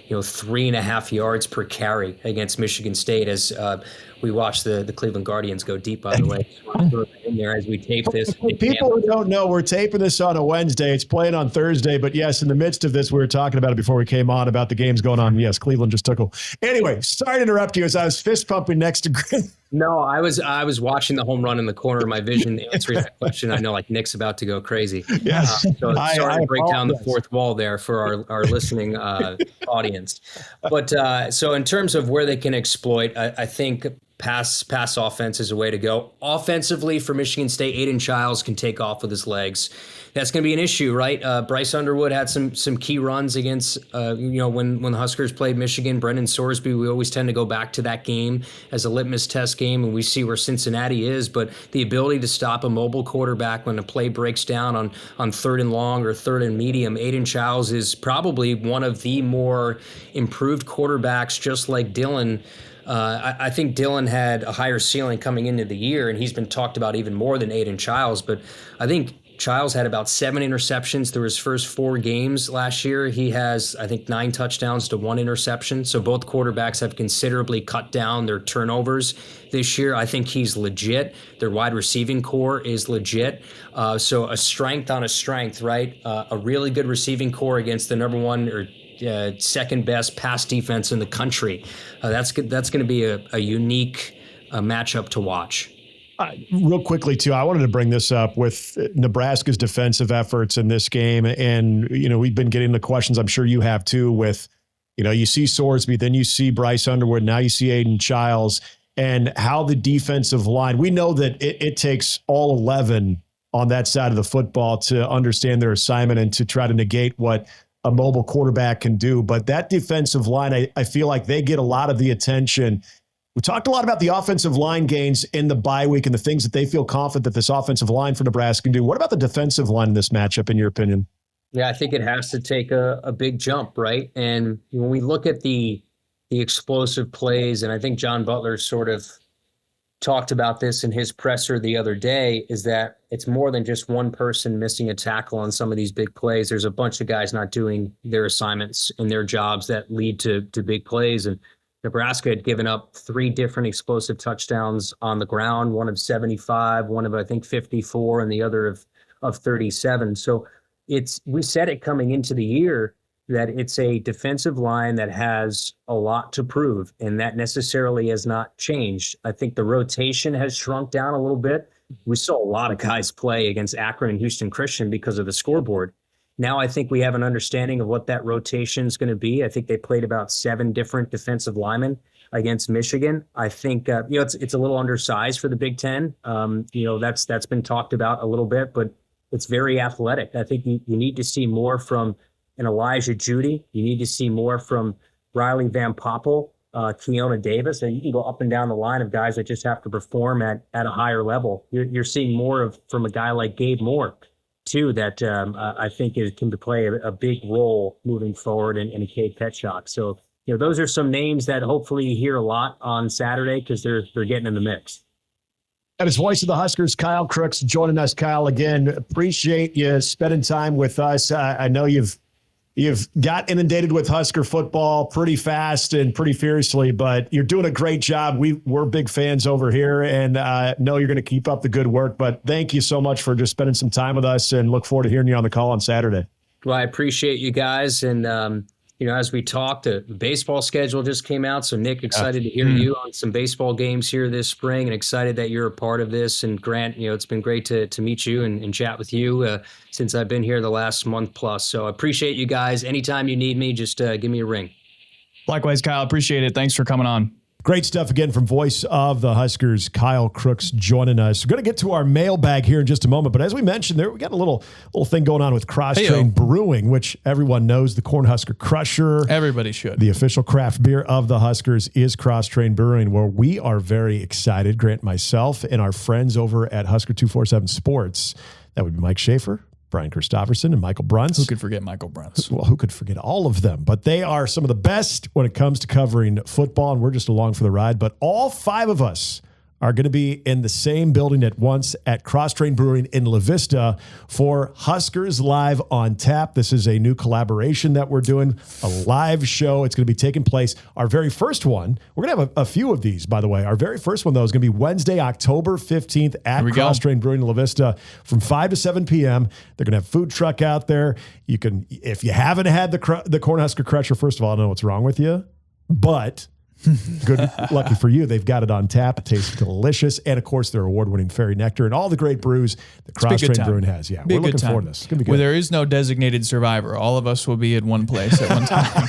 3.5 yards per carry against Michigan State as we watched the Cleveland Guardians go deep, by the way. In there as we tape this. For people who don't know, we're taping this on a Wednesday. It's playing on Thursday, but yes, in the midst of this, we were talking about it before we came on about the games going on. Yes, Cleveland just took a. Anyway, sorry to interrupt you as I was fist pumping next to Grant. No, I was watching the home run in the corner of my vision answering that question. I know, like, Nick's about to go crazy. Yes. So sorry to break down the fourth wall there for our listening audience. But so in terms of where they can exploit, I think Pass offense is a way to go. Offensively for Michigan State, Aiden Childs can take off with his legs. That's going to be an issue, right? Bryce Underwood had some key runs against, when the Huskers played Michigan. Brendan Sorsby, we always tend to go back to that game as a litmus test game, and we see where Cincinnati is. But the ability to stop a mobile quarterback when a play breaks down on third and long or third and medium, Aiden Childs is probably one of the more improved quarterbacks, just like Dylan. I think Dylan had a higher ceiling coming into the year, and he's been talked about even more than Aiden Childs. But I think Childs had about 7 interceptions through his first 4 games last year. He has, I think, 9 touchdowns to 1 interception. So both quarterbacks have considerably cut down their turnovers this year. I think he's legit. Their wide receiving core is legit. So a strength on a strength, right? A really good receiving core against the number 1 or second best pass defense in the country. That's going to be a unique matchup to watch. Real quickly, too, I wanted to bring this up with Nebraska's defensive efforts in this game. And, we've been getting the questions, I'm sure you have, too, with, you see Sorsby, then you see Bryce Underwood, now you see Aiden Childs, and how the defensive line, we know that it takes all 11 on that side of the football to understand their assignment and to try to negate what a mobile quarterback can do. But that defensive line, I feel like they get a lot of the attention. We talked a lot about the offensive line gains in the bye week and the things that they feel confident that this offensive line for Nebraska can do. What about the defensive line in this matchup, in your opinion? Yeah, I think it has to take a big jump, right? And when we look at the explosive plays, and I think John Butler sort of talked about this in his presser the other day, is that it's more than just one person missing a tackle on some of these big plays. There's a bunch of guys not doing their assignments and their jobs that lead to big plays. And Nebraska had given up 3 different explosive touchdowns on the ground, one of 75, one of, I think, 54, and the other of 37. So we said it coming into the year that it's a defensive line that has a lot to prove, and that necessarily has not changed. I think the rotation has shrunk down a little bit. We saw a lot of guys play against Akron and Houston Christian because of the scoreboard. Now I think we have an understanding of what that rotation is going to be. I think they played about 7 different defensive linemen against Michigan. I think it's a little undersized for the Big Ten. That's been talked about a little bit, but it's very athletic. I think you need to see more from an Elijah Judy. You need to see more from Riley Van Poppel, Keona Davis, and you can go up and down the line of guys that just have to perform at a higher level. You're seeing more from a guy like Gabe Moore, too, that I think can play a big role moving forward in a Cade Petschok. So, those are some names that hopefully you hear a lot on Saturday because they're getting in the mix. That is Voice of the Huskers, Kyle Crooks, joining us. Kyle, again, appreciate you spending time with us. I know you've got inundated with Husker football pretty fast and pretty fiercely, but you're doing a great job. We're big fans over here, and know you're going to keep up the good work. But thank you so much for just spending some time with us, and look forward to hearing you on the call on Saturday. Well, I appreciate you guys, and as we talked, the baseball schedule just came out. So, Nick, excited to hear you on some baseball games here this spring, and excited that you're a part of this. And Grant, it's been great to meet you and chat with you since I've been here the last month plus. So I appreciate you guys. Anytime you need me, just give me a ring. Likewise, Kyle. Appreciate it. Thanks for coming on. Great stuff again from Voice of the Huskers, Kyle Crooks, joining us. We're going to get to our mailbag here in just a moment, but as we mentioned, we got a little thing going on with Cross Train Brewing, which everyone knows, the Cornhusker Crusher. Everybody should. The official craft beer of the Huskers is Cross Train Brewing, where we are very excited, Grant, myself, and our friends over at Husker 247 Sports. That would be Mike Schaefer, Brian Christopherson, and Michael Bruntz. Who could forget Michael Bruntz? Well, who could forget all of them? But they are some of the best when it comes to covering football, and we're just along for the ride. But all 5 of us are going to be in the same building at once at Cross Train Brewing in La Vista for Huskers Live on Tap. This is a new collaboration that we're doing, a live show. It's going to be taking place. Our very first one, we're going to have a few of these, by the way. Our very first one, though, is going to be Wednesday, October 15th at Cross Train Brewing in La Vista from 5 to 7 p.m. They're going to have food truck out there. You can, if you haven't had the Cornhusker Crusher, first of all, I don't know what's wrong with you, but Good, lucky for you, they've got it on tap. It tastes delicious. And, of course, their award-winning Fairy Nectar and all the great brews that Cross-Trained Brewing has. Yeah, we're looking forward to this. It's going to be good. Well, there is no designated survivor. All of us will be at one place at one time.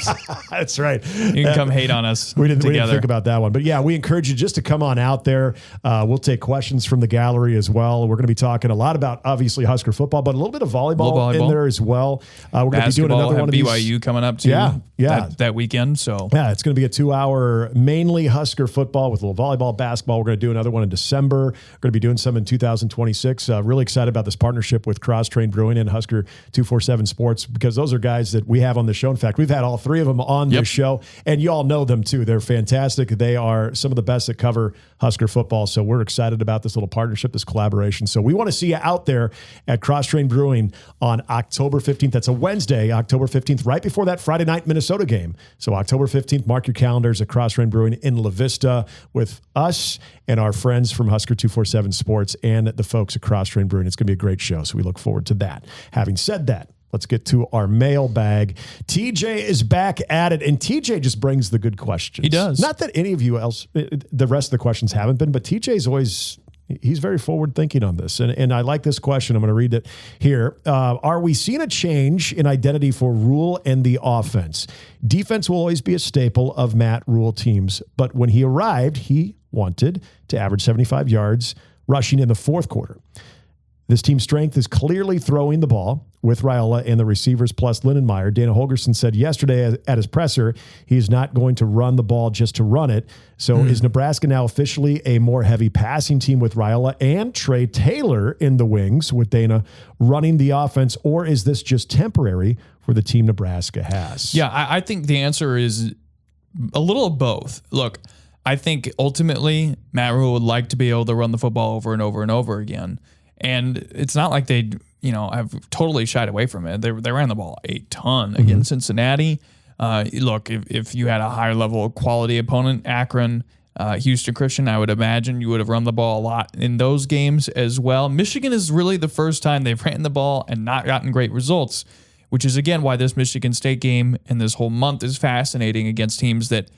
That's right. You can come hate on us we didn't together. think about that one. But, yeah, we encourage you just to come on out there. We'll take questions from the gallery as well. We're going to be talking a lot about, obviously, Husker football, but a little bit of volleyball in there as well. We're going to be doing another one of these. BYU coming up, too, that weekend. So yeah, it's going to be a 2-hour, mainly Husker football with a little volleyball, basketball. We're going to do another one in December. We're going to be doing some in 2026. Really excited about this partnership with Cross-Trained Brewing and Husker 247 Sports, because those are guys that we have on the show. In fact, we've had all three of them on this show, and you all know them too. They're fantastic. They are some of the best that cover Husker football. So we're excited about this little partnership, this collaboration. So we want to see you out there at Cross-Trained Brewing on October 15th. That's a Wednesday, October 15th, right before that Friday night Minnesota game. So October 15th, mark your calendars at Cross-Trained Brewing in La Vista with us and our friends from Husker 247 Sports and the folks at Cross-Trained Brewing. It's going to be a great show, so we look forward to that. Having said that, let's get to our mailbag. TJ is back at it, and TJ just brings the good questions. He does. Not that any of you else, the rest of the questions haven't been, but TJ's always... He's very forward thinking on this. And I like this question. I'm going to read it here. Are we seeing a change in identity for Rule and the offense? Defense will always be a staple of Matt Rule teams. But when he arrived, he wanted to average 75 yards rushing in the fourth quarter. This team's strength is clearly throwing the ball with Raiola and the receivers plus Lindenmeyer. Dana Holgorsen said yesterday at his presser, he's not going to run the ball just to run it. So is Nebraska now officially a more heavy passing team with Raiola and Trey Taylor in the wings with Dana running the offense, or is this just temporary for the team Nebraska has? Yeah, I think the answer is a little of both. Look, I think ultimately Matt Rule would like to be able to run the football over and over and over again. And it's not like they, have totally shied away from it. They ran the ball a ton against Cincinnati. Look, if you had a higher level of quality opponent, Akron, Houston Christian, I would imagine you would have run the ball a lot in those games as well. Michigan is really the first time they've ran the ball and not gotten great results, which is, again, why this Michigan State game and this whole month is fascinating against teams that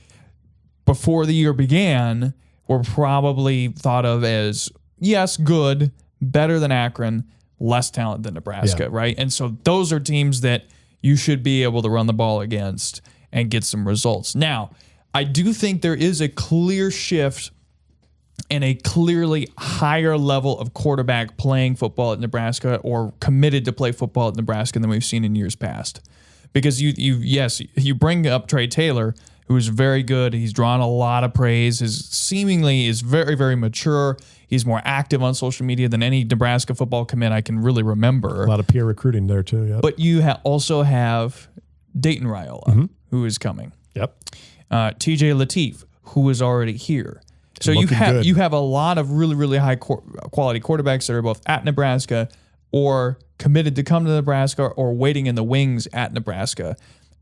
before the year began were probably thought of as, yes, good, better than Akron, less talent than Nebraska, right? And so those are teams that you should be able to run the ball against and get some results. Now, I do think there is a clear shift and a clearly higher level of quarterback playing football at Nebraska or committed to play football at Nebraska than we've seen in years past. Because you bring up Trey Taylor, who is very good. He's drawn a lot of praise. Seemingly is very, very mature. He's more active on social media than any Nebraska football commit I can really remember. A lot of peer recruiting there too. Yep. But you also have Dayton Raiola, who is coming. Yep. TJ Lateef, who is already here. So you have a lot of really, really high quality quarterbacks that are both at Nebraska or committed to come to Nebraska or waiting in the wings at Nebraska.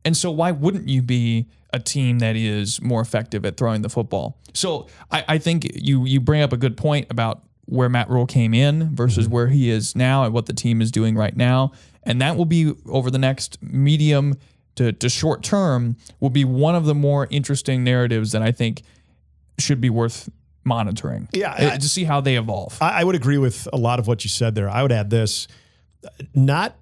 And so why wouldn't you be a team that is more effective at throwing the football? So I think you bring up a good point about where Matt Rule came in versus where he is now and what the team is doing right now. And that will be over the next medium to short term will be one of the more interesting narratives that I think should be worth monitoring. Yeah. To see how they evolve. I would agree with a lot of what you said there. I would add this, not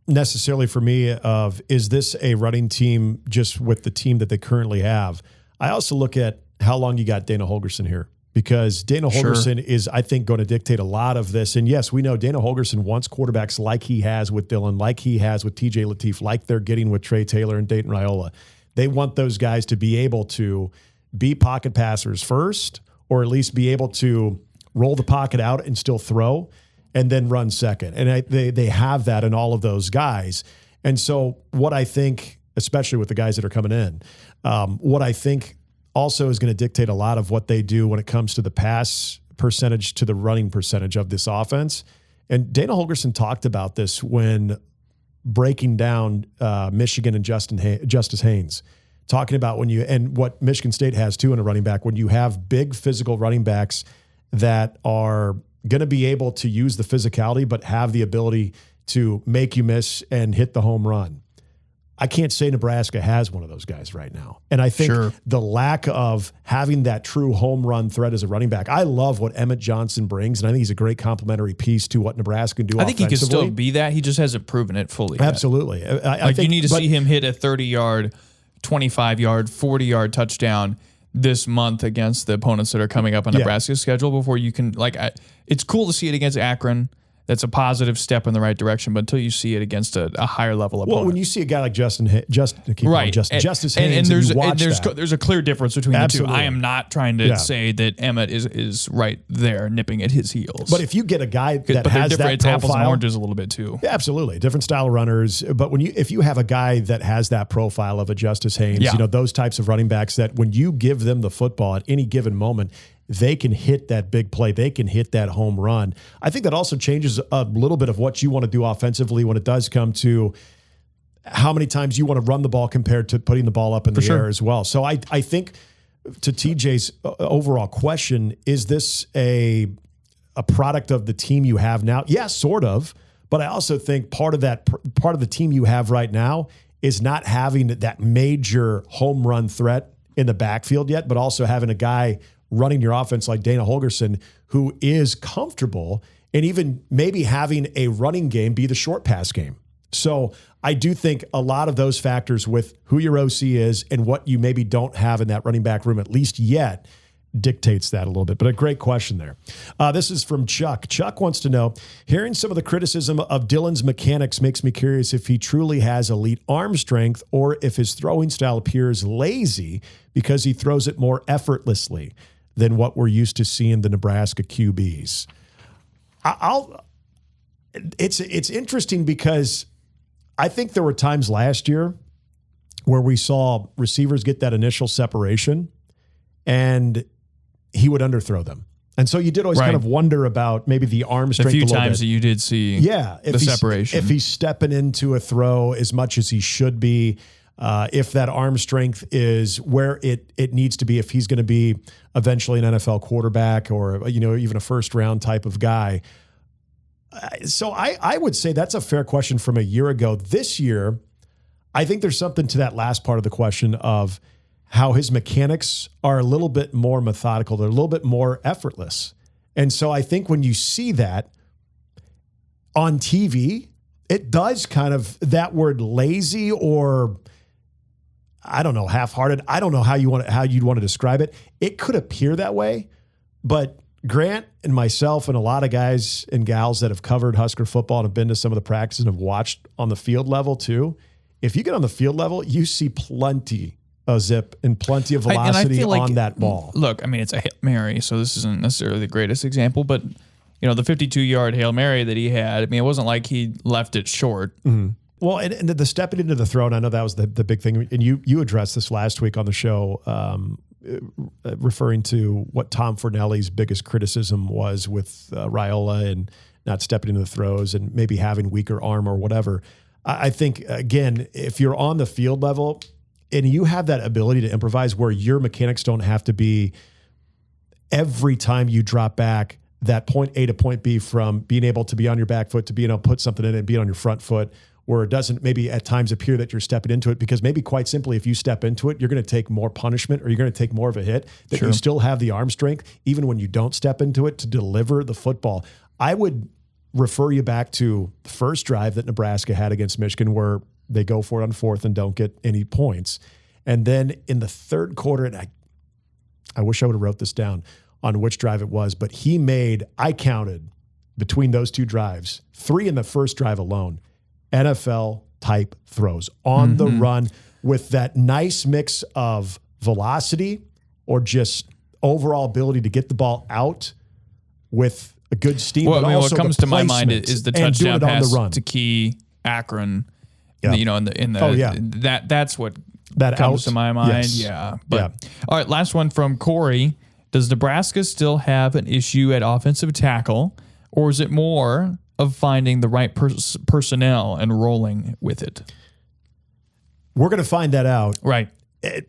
necessarily for me of, is this a running team just with the team that they currently have? I also look at how long you got Dana Holgorsen here, because Dana Holgorsen is, I think, going to dictate a lot of this. And yes, we know Dana Holgorsen wants quarterbacks like he has with Dylan, like he has with TJ Lateef, like they're getting with Trey Taylor and Dayton Raiola. They want those guys to be able to be pocket passers first, or at least be able to roll the pocket out and still throw and then run second. And they have that in all of those guys. And so what I think, especially with the guys that are coming in, what I think also is going to dictate a lot of what they do when it comes to the pass percentage to the running percentage of this offense. And Dana Holgorsen talked about this when breaking down Michigan and Justice Haynes, talking about and what Michigan State has too in a running back, when you have big physical running backs that are going to be able to use the physicality but have the ability to make you miss and hit the home run. I can't say Nebraska has one of those guys right now. And I think the lack of having that true home run threat as a running back, I love what Emmett Johnson brings, and I think he's a great complementary piece to what Nebraska can do I think he offensively. can still be that. He just hasn't proven it fully Absolutely. yet. I think, you need to see him hit a 30-yard, 25-yard, 40-yard touchdown this month against the opponents that are coming up on Nebraska's schedule before you can, it's cool to see it against Akron. That's a positive step in the right direction, but until you see it against a higher level opponent. Well, when you see a guy like Justice Haynes, there's a clear difference between the two. I am not trying to say that Emmett is right there nipping at his heels. But if you get a guy that has that it's profile, apples and oranges a little bit too. Yeah, absolutely, different style of runners. But if you have a guy that has that profile of a Justice Haynes, those types of running backs that when you give them the football at any given moment, they can hit that big play. They can hit that home run. I think that also changes a little bit of what you want to do offensively when it does come to how many times you want to run the ball compared to putting the ball up in the air as well. So I think to TJ's overall question, is this a product of the team you have now? Yeah, sort of. But I also think part of the team you have right now is not having that major home run threat in the backfield yet, but also having a guy running your offense like Dana Holgorsen, who is comfortable and even maybe having a running game be the short pass game. So I do think a lot of those factors with who your OC is and what you maybe don't have in that running back room, at least yet, dictates that a little bit. But a great question there. This is from Chuck. Chuck wants to know, hearing some of the criticism of Dylan's mechanics makes me curious if he truly has elite arm strength or if his throwing style appears lazy because he throws it more effortlessly than what we're used to seeing the Nebraska QBs. It's interesting because I think there were times last year where we saw receivers get that initial separation and he would underthrow them. And so you did always kind of wonder about maybe the arm strength a little bit. A few times that you did see the separation. If he's stepping into a throw as much as he should be, if that arm strength is where it needs to be, if he's going to be eventually an NFL quarterback or even a first round type of guy. So I would say that's a fair question from a year ago. This year, I think there's something to that last part of the question of how his mechanics are a little bit more methodical. They're a little bit more effortless. And so I think when you see that on TV, it does kind of, that word lazy or I don't know, half-hearted. I don't know how you'd want to describe it. It could appear that way, but Grant and myself and a lot of guys and gals that have covered Husker football and have been to some of the practices and have watched on the field level too, if you get on the field level, you see plenty of zip and plenty of velocity on that ball. Look, I mean, it's a Hail Mary, so this isn't necessarily the greatest example, but the 52-yard Hail Mary that he had, I mean, it wasn't like he left it short. Mm-hmm. Well, and the stepping into the throw, and I know that was the big thing, and you addressed this last week on the show, referring to what Tom Fornelli's biggest criticism was with Raiola and not stepping into the throws and maybe having weaker arm or whatever. I think, again, if you're on the field level and you have that ability to improvise where your mechanics don't have to be every time you drop back that point A to point B from being able to be on your back foot to being able to put something in it and be on your front foot, where it doesn't maybe at times appear that you're stepping into it, because maybe quite simply, if you step into it, you're going to take more punishment or you're going to take more of a hit, that you still have the arm strength, even when you don't step into it, to deliver the football. I would refer you back to the first drive that Nebraska had against Michigan, where they go for it on fourth and don't get any points. And then in the third quarter, and I wish I would have wrote this down on which drive it was, but he made, I counted between those two drives, 3 in the first drive alone, NFL-type throws on the run with that nice mix of velocity or just overall ability to get the ball out with a good steam. Well, but also what comes to my mind is the touchdown pass to Key Akron. That's what comes to my mind. Yes. Yeah. All right, last one from Corey. Does Nebraska still have an issue at offensive tackle, or is it more of finding the right personnel and rolling with it? We're going to find that out. Right.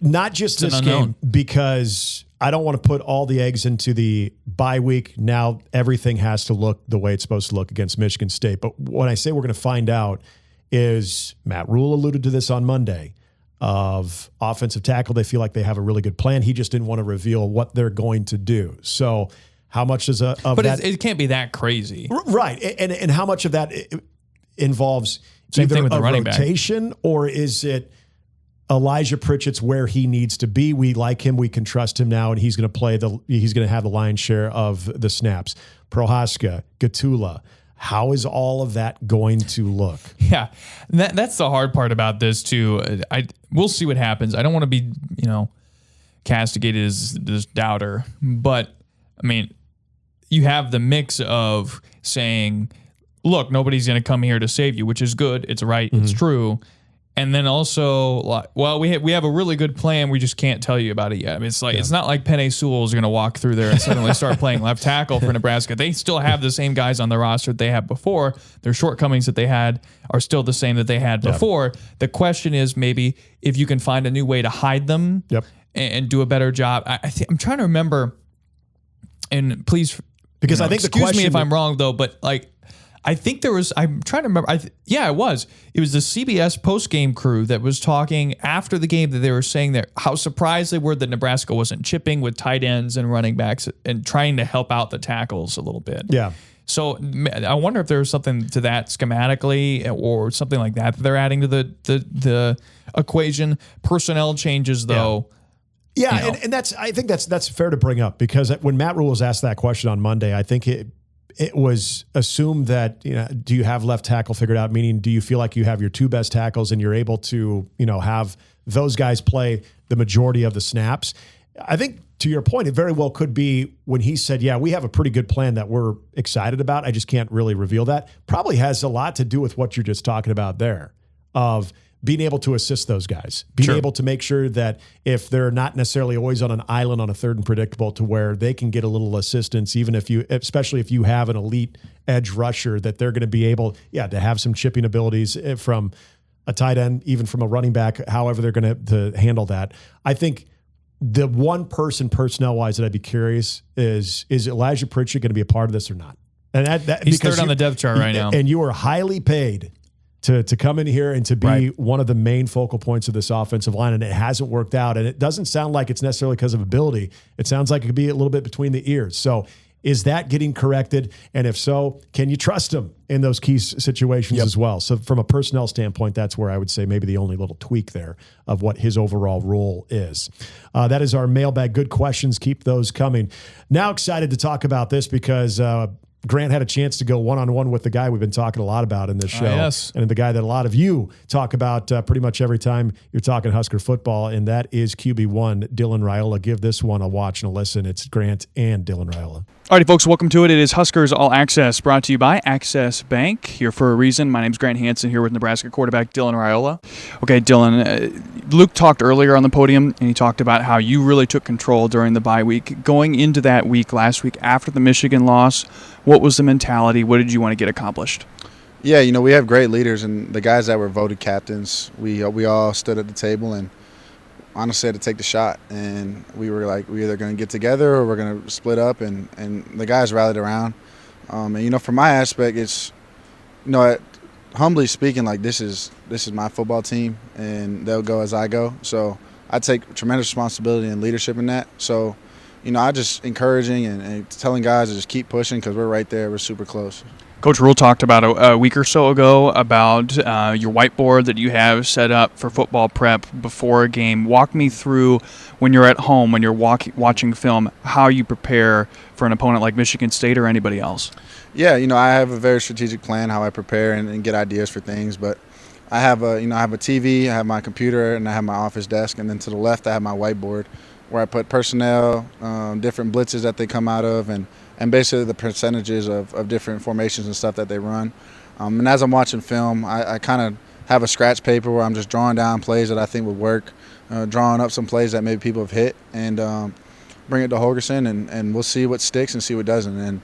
Not just this game, because I don't want to put all the eggs into the bye week. Now everything has to look the way it's supposed to look against Michigan State. But when I say we're going to find out, is Matt Rule alluded to this on Monday of offensive tackle. They feel like they have a really good plan. He just didn't want to reveal what they're going to do. So how much is that? It can't be that crazy. Right. And how much of that involves Same either thing with the a running back. rotation or is it Elijah Pritchett's where he needs to be? We like him. We can trust him now, and he's going to have the lion's share of the snaps. Prohaska, Gatula. How is all of that going to look? Yeah, that's the hard part about this too. We'll see what happens. I don't want to be, castigated as this doubter, but I mean, you have the mix of saying, "Look, nobody's going to come here to save you," which is good. It's right. It's true. And then also, well, we have a really good plan. We just can't tell you about it yet. I mean, it's not like Penei Sewell is going to walk through there and suddenly start playing left tackle for Nebraska. They still have the same guys on the roster that they had before. Their shortcomings that they had are still the same that they had before. The question is maybe if you can find a new way to hide them and do a better job. I'm trying to remember, and please, because I think the excuse question, me if I'm wrong though, but I think there was, I'm trying to remember. It was the CBS post-game crew that was talking after the game that they were saying that how surprised they were that Nebraska wasn't chipping with tight ends and running backs and trying to help out the tackles a little bit. Yeah. So I wonder if there's something to that schematically or something like that they're adding to the equation. Personnel changes though. Yeah, and I think that's fair to bring up because when Matt Rule was asked that question on Monday, I think it was assumed that, do you have left tackle figured out? Meaning, do you feel like you have your two best tackles and you're able to, have those guys play the majority of the snaps? I think to your point, it very well could be when he said, yeah, we have a pretty good plan that we're excited about. I just can't really reveal that. Probably has a lot to do with what you're just talking about there of being able to assist those guys, being able to make sure that if they're not necessarily always on an island on a third and predictable to where they can get a little assistance, especially if you have an elite edge rusher, that they're going to be able, to have some chipping abilities from a tight end, even from a running back, however they're going to handle that. I think the one person personnel-wise that I'd be curious is Elijah Pritchett going to be a part of this or not? And he's third on the depth chart right now. And you are highly paid to come in here and to be one of the main focal points of this offensive line, and it hasn't worked out. And it doesn't sound like it's necessarily because of ability. It sounds like it could be a little bit between the ears. So is that getting corrected? And if so, can you trust him in those key situations as well? So from a personnel standpoint, that's where I would say maybe the only little tweak there of what his overall role is. That is our mailbag. Good questions. Keep those coming. Now excited to talk about this because Grant had a chance to go one-on-one with the guy we've been talking a lot about in this show. And the guy that a lot of you talk about pretty much every time you're talking Husker football, and that is QB1, Dylan Raiola. Give this one a watch and a listen. It's Grant and Dylan Raiola. Alrighty, folks, welcome to it. It is Huskers All Access, brought to you by Access Bank. Here for a reason. My name's Grant Hansen, here with Nebraska quarterback Dylan Raiola. Okay, Dylan, Luke talked earlier on the podium, and he talked about how you really took control during the bye week. Going into that week last week after the Michigan loss, what was the mentality? What did you want to get accomplished? Yeah, we have great leaders, and the guys that were voted captains, we all stood at the table and honestly had to take the shot. And we were like, we're either going to get together or we're going to split up, and the guys rallied around. And from my aspect, it's humbly speaking, like this is my football team, and they'll go as I go. So I take tremendous responsibility and leadership in that. So I just encouraging and telling guys to just keep pushing because we're right there. We're super close. Coach Rule talked about a week or so ago about your whiteboard that you have set up for football prep before a game. Walk me through when you're at home, when you're watching film, how you prepare for an opponent like Michigan State or anybody else. Yeah, I have a very strategic plan how I prepare and get ideas for things. But I have a TV, I have my computer, and I have my office desk. And then to the left, I have my whiteboard where I put personnel, different blitzes that they come out of, and basically the percentages of different formations and stuff that they run. And as I'm watching film, I kind of have a scratch paper where I'm just drawing down plays that I think would work, drawing up some plays that maybe people have hit, and bring it to Holgerson, and we'll see what sticks and see what doesn't. And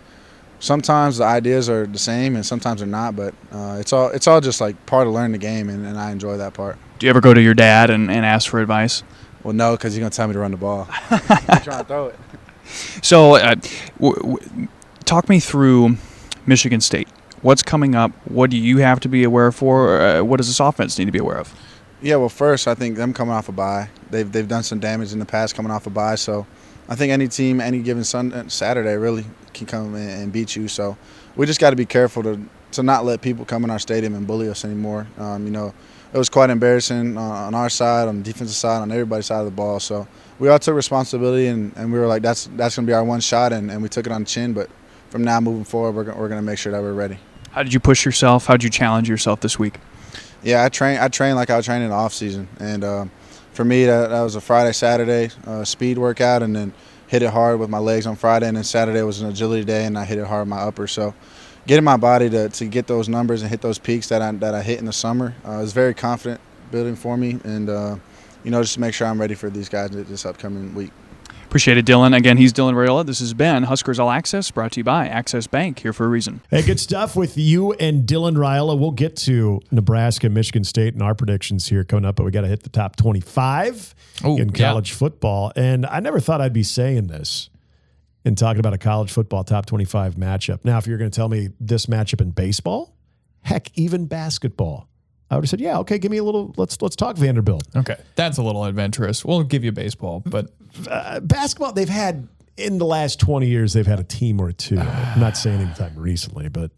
sometimes the ideas are the same and sometimes they're not, but it's all just like part of learning the game, and I enjoy that part. Do you ever go to your dad and ask for advice? Well, no, because he's going to tell me to run the ball. I'm trying to throw it. So talk me through Michigan State. What's coming up? What do you have to be aware for? What does this offense need to be aware of? Yeah, well, first, I think them coming off a bye. They've done some damage in the past coming off a bye. So I think any team, any given Saturday, really can come in and beat you. So we just got to be careful to not let people come in our stadium and bully us anymore. It was quite embarrassing on our side, on the defensive side, on everybody's side of the ball. So we all took responsibility, and we were like, that's going to be our one shot, and we took it on the chin. But from now moving forward, we're going to make sure that we're ready. How did you push yourself? How did you challenge yourself this week? Yeah, I trained like I was training in the off season, and for me that was a Friday, Saturday speed workout, and then hit it hard with my legs on Friday, and then Saturday was an agility day, and I hit it hard with my upper. So getting my body to get those numbers and hit those peaks that I hit in the summer is very confident building for me, and just to make sure I'm ready for these guys this upcoming week. Appreciate it, Dylan. Again, he's Dylan Raiola. This has been Huskers All Access, brought to you by Access Bank, here for a reason. Hey, good stuff with you and Dylan Raiola. We'll get to Nebraska, Michigan State, and our predictions here coming up, but we got to hit the top 25 in college football. And I never thought I'd be saying this and talking about a college football top 25 matchup. Now, if you're going to tell me this matchup in baseball, heck, even basketball, I would have said, yeah, okay, give me a little, let's talk Vanderbilt. Okay, that's a little adventurous. We'll give you baseball, but basketball, they've had, in the last 20 years, they've had a team or two. I'm not saying anytime recently, but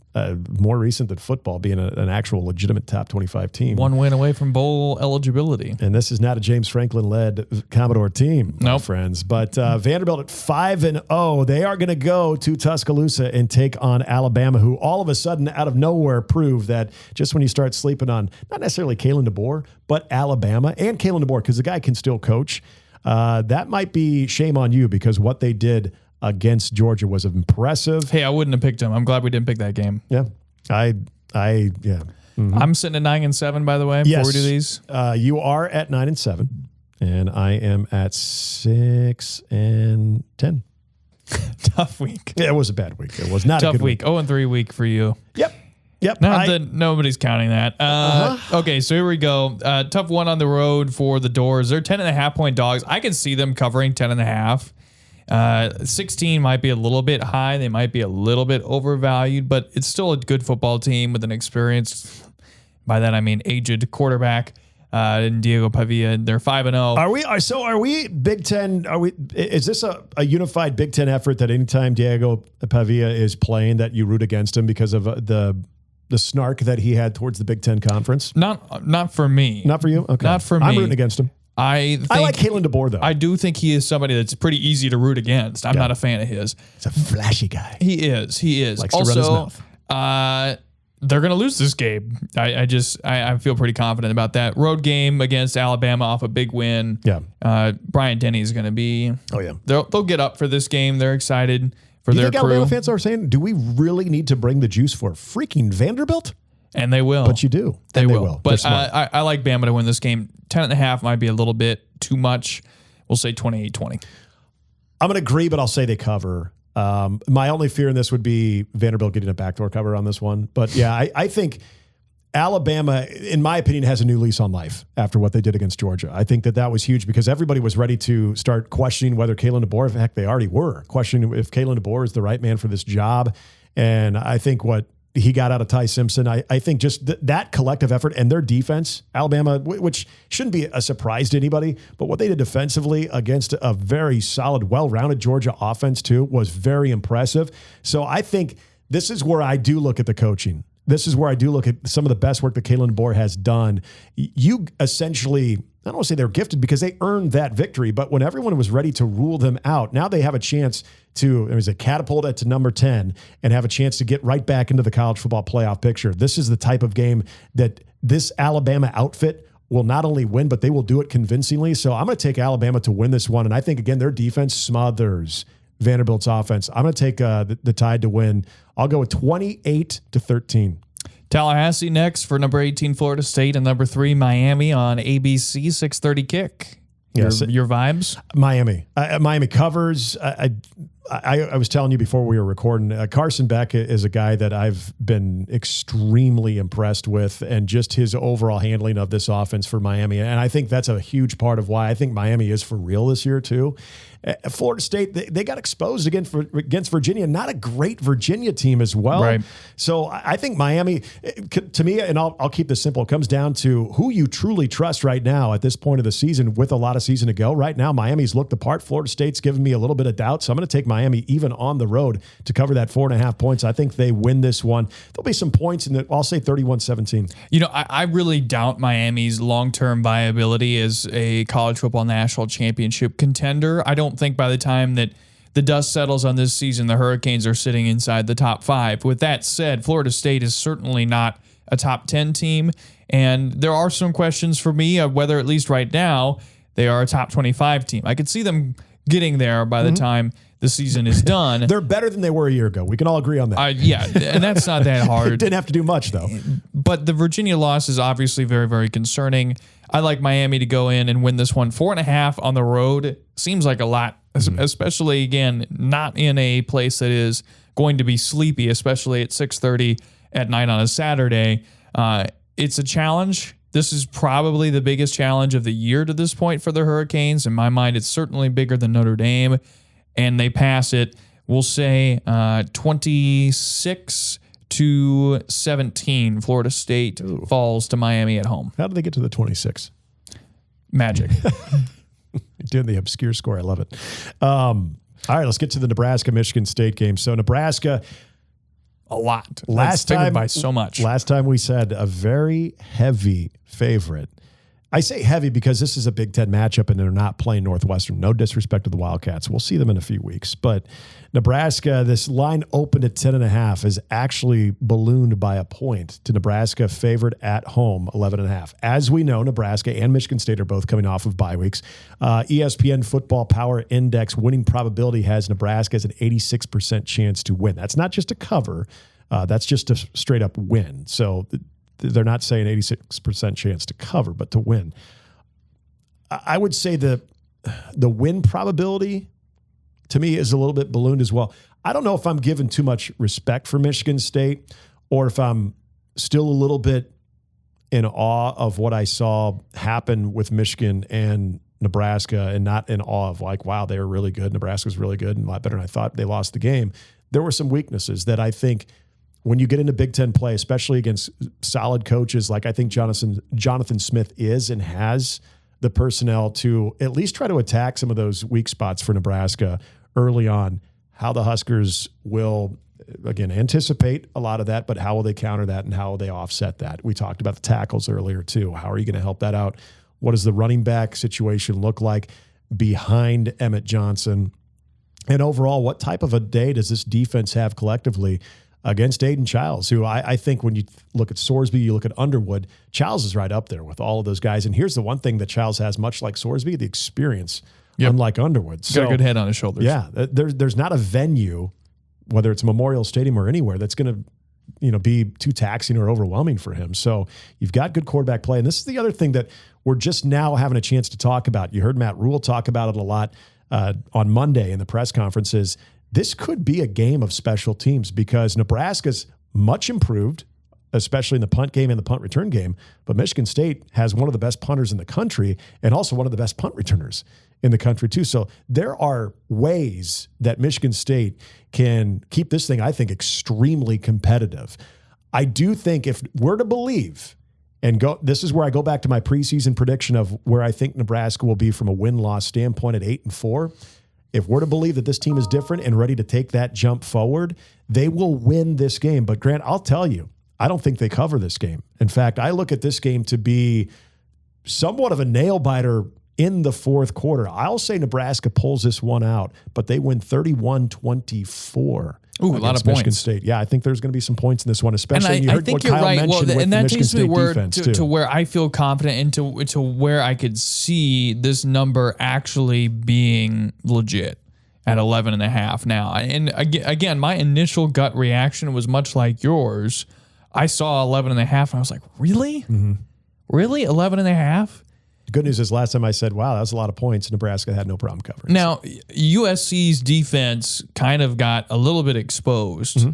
more recent than football being an actual legitimate top 25 team. One win away from bowl eligibility. And this is not a James Franklin-led Commodore team, my friends. But Vanderbilt at 5-0, they are going to go to Tuscaloosa and take on Alabama, who all of a sudden, out of nowhere, proved that just when you start sleeping on, not necessarily Kalen DeBoer, but Alabama and Kalen DeBoer, because the guy can still coach, that might be shame on you, because what they did against Georgia was impressive. Hey, I wouldn't have picked him. I'm glad we didn't pick that game. Yeah. yeah. Mm-hmm. I'm sitting at 9-7, by the way, before we do these. You are at 9-7, and I am at 6-10. Tough week. Yeah, it was a bad week. It was not tough a good week. 0-3 week for you. Yep. Not that nobody's counting that. Okay, so here we go. Tough one on the road for the Doors. They're 10.5-point dogs. I can see them covering 10.5. 16 might be a little bit high. They might be a little bit overvalued, but it's still a good football team with an experienced, by that I mean aged quarterback, in Diego Pavia. They're 5-0. Are we Big Ten? Is this a unified Big Ten effort that anytime Diego Pavia is playing that you root against him because of the snark that he had towards the Big Ten Conference? Not for me. Not for you? Okay. Not for me. I'm rooting against him. I like Kalen DeBoer, though. I do think he is somebody that's pretty easy to root against. I'm not a fan of his. He's a flashy guy. He is. Likes also, to run his mouth. They're going to lose this game. I feel pretty confident about that. Road game against Alabama off a big win. Yeah. Brian Denny is going to be. Oh, yeah. They'll get up for this game. They're excited for their crew. Alabama fans are saying, do we really need to bring the juice for freaking Vanderbilt? And they will. But you do. They will. But I like Bama to win this game. 10.5 might be a little bit too much. We'll say 28-20. I'm going to agree, but I'll say they cover. My only fear in this would be Vanderbilt getting a backdoor cover on this one. But yeah, I think Alabama, in my opinion, has a new lease on life after what they did against Georgia. I think that was huge because everybody was ready to start questioning whether Kalen DeBoer, in fact, they already were questioning if Kalen DeBoer is the right man for this job. And I think what he got out of Ty Simpson, I think just that collective effort and their defense, Alabama, which shouldn't be a surprise to anybody, but what they did defensively against a very solid, well-rounded Georgia offense too was very impressive. So I think this is where I do look at the coaching. This is where I do look at some of the best work that Kalen DeBoer has done. You essentially, I don't want to say they're gifted because they earned that victory, but when everyone was ready to rule them out, now they have a chance to, catapult it to number 10 and have a chance to get right back into the college football playoff picture. This is the type of game that this Alabama outfit will not only win, but they will do it convincingly. So I'm going to take Alabama to win this one. And I think, again, their defense smothers Vanderbilt's offense. I'm going to take the Tide to win. I'll go with 28-13. Tallahassee next for number 18, Florida State, and number 3, Miami on ABC, 6:30 kick. Your vibes? Miami. Miami covers. I was telling you before we were recording, Carson Beck is a guy that I've been extremely impressed with, and just his overall handling of this offense for Miami. And I think that's a huge part of why I think Miami is for real this year too. Florida State, they got exposed against Virginia, not a great Virginia team as well. Right. So I think Miami, to me, and I'll keep this simple, it comes down to who you truly trust right now at this point of the season with a lot of season to go. Right now, Miami's looked the part. Florida State's given me a little bit of doubt, so I'm going to take Miami even on the road to cover that 4.5 points. I think they win this one. There'll be some points in I'll say 31-17. I really doubt Miami's long-term viability as a college football national championship contender. I don't think by the time that the dust settles on this season, the Hurricanes are sitting inside the top 5. With that said, Florida State is certainly not a top 10 team, and there are some questions for me of whether, at least right now, they are a top 25 team. I could see them getting there by the time the season is done. They're better than they were a year ago. We can all agree on that. Yeah, and that's not that hard. Didn't have to do much, though. But the Virginia loss is obviously very, very concerning. I like Miami to go in and win this one. 4.5 on the road seems like a lot, especially, again, not in a place that is going to be sleepy, especially at 6:30 at night on a Saturday. It's a challenge. This is probably the biggest challenge of the year to this point for the Hurricanes. In my mind, it's certainly bigger than Notre Dame, and they pass it. We'll say 26-17. Florida State falls to Miami at home. How did they get to the 26? Magic. Doing the obscure score. I love it. All right, let's get to the Nebraska-Michigan State game. So Nebraska, a lot. Last time by so much. Last time we said a very heavy favorite. I say heavy because this is a Big Ten matchup and they're not playing Northwestern. No disrespect to the Wildcats. We'll see them in a few weeks. But Nebraska, this line opened at 10.5, is actually ballooned by a point to Nebraska favored at home, 11.5. As we know, Nebraska and Michigan State are both coming off of bye weeks. ESPN Football Power Index winning probability has Nebraska as an 86% chance to win. That's not just a cover. That's just a straight up win. So they're not saying 86% chance to cover, but to win. I would say the win probability to me is a little bit ballooned as well. I don't know if I'm giving too much respect for Michigan State or if I'm still a little bit in awe of what I saw happen with Michigan and Nebraska, and not in awe of like, wow, they were really good. Nebraska's really good and a lot better than I thought. They lost the game. There were some weaknesses that I think when you get into Big Ten play, especially against solid coaches, like I think Jonathan Smith is and has the personnel to at least try to attack some of those weak spots for Nebraska early on, how the Huskers will, again, anticipate a lot of that, but how will they counter that and how will they offset that? We talked about the tackles earlier too. How are you going to help that out? What does the running back situation look like behind Emmett Johnson? And overall, what type of a day does this defense have collectively against Aiden Childs, who I think when you look at Sorsby, you look at Underwood, Childs is right up there with all of those guys. And here's the one thing that Childs has, much like Sorsby, the experience, unlike Underwood. So, got a good head on his shoulders. Yeah, there's not a venue, whether it's Memorial Stadium or anywhere, that's going to be too taxing or overwhelming for him. So you've got good quarterback play. And this is the other thing that we're just now having a chance to talk about. You heard Matt Rule talk about it a lot on Monday in the press conferences. This could be a game of special teams because Nebraska's much improved, especially in the punt game and the punt return game. But Michigan State has one of the best punters in the country and also one of the best punt returners in the country too. So there are ways that Michigan State can keep this thing, I think, extremely competitive. I do think if we're to believe and go, this is where I go back to my preseason prediction of where I think Nebraska will be from a win-loss standpoint at 8-4. If we're to believe that this team is different and ready to take that jump forward, they will win this game. But Grant, I'll tell you, I don't think they cover this game. In fact, I look at this game to be somewhat of a nail-biter in the fourth quarter. I'll say Nebraska pulls this one out, but they win 31-24. Ooh, a lot of Michigan points. State. Yeah, I think there's going to be some points in this one, especially and you heard what Kyle mentioned with the Michigan State defense too. To where I feel confident and to where I could see this number actually being legit at 11.5 now. And again, my initial gut reaction was much like yours. I saw 11.5 and I was like, really? Mm-hmm. Really? 11.5? Good news is last time I said, wow, that was a lot of points. Nebraska had no problem covering. Now, USC's defense kind of got a little bit exposed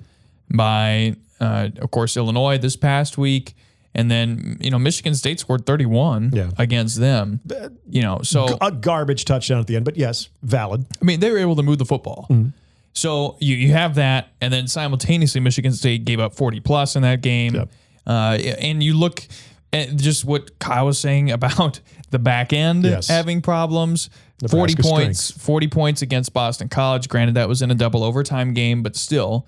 by, of course, Illinois this past week. And then, Michigan State scored 31 against them. So a garbage touchdown at the end, but yes, valid. I mean, they were able to move the football. So you have that, and then simultaneously, Michigan State gave up 40+ in that game. Yep. And you look at just what Kyle was saying about the back end having problems. Nebraska 40 points against Boston College. Granted, that was in a double overtime game, but still.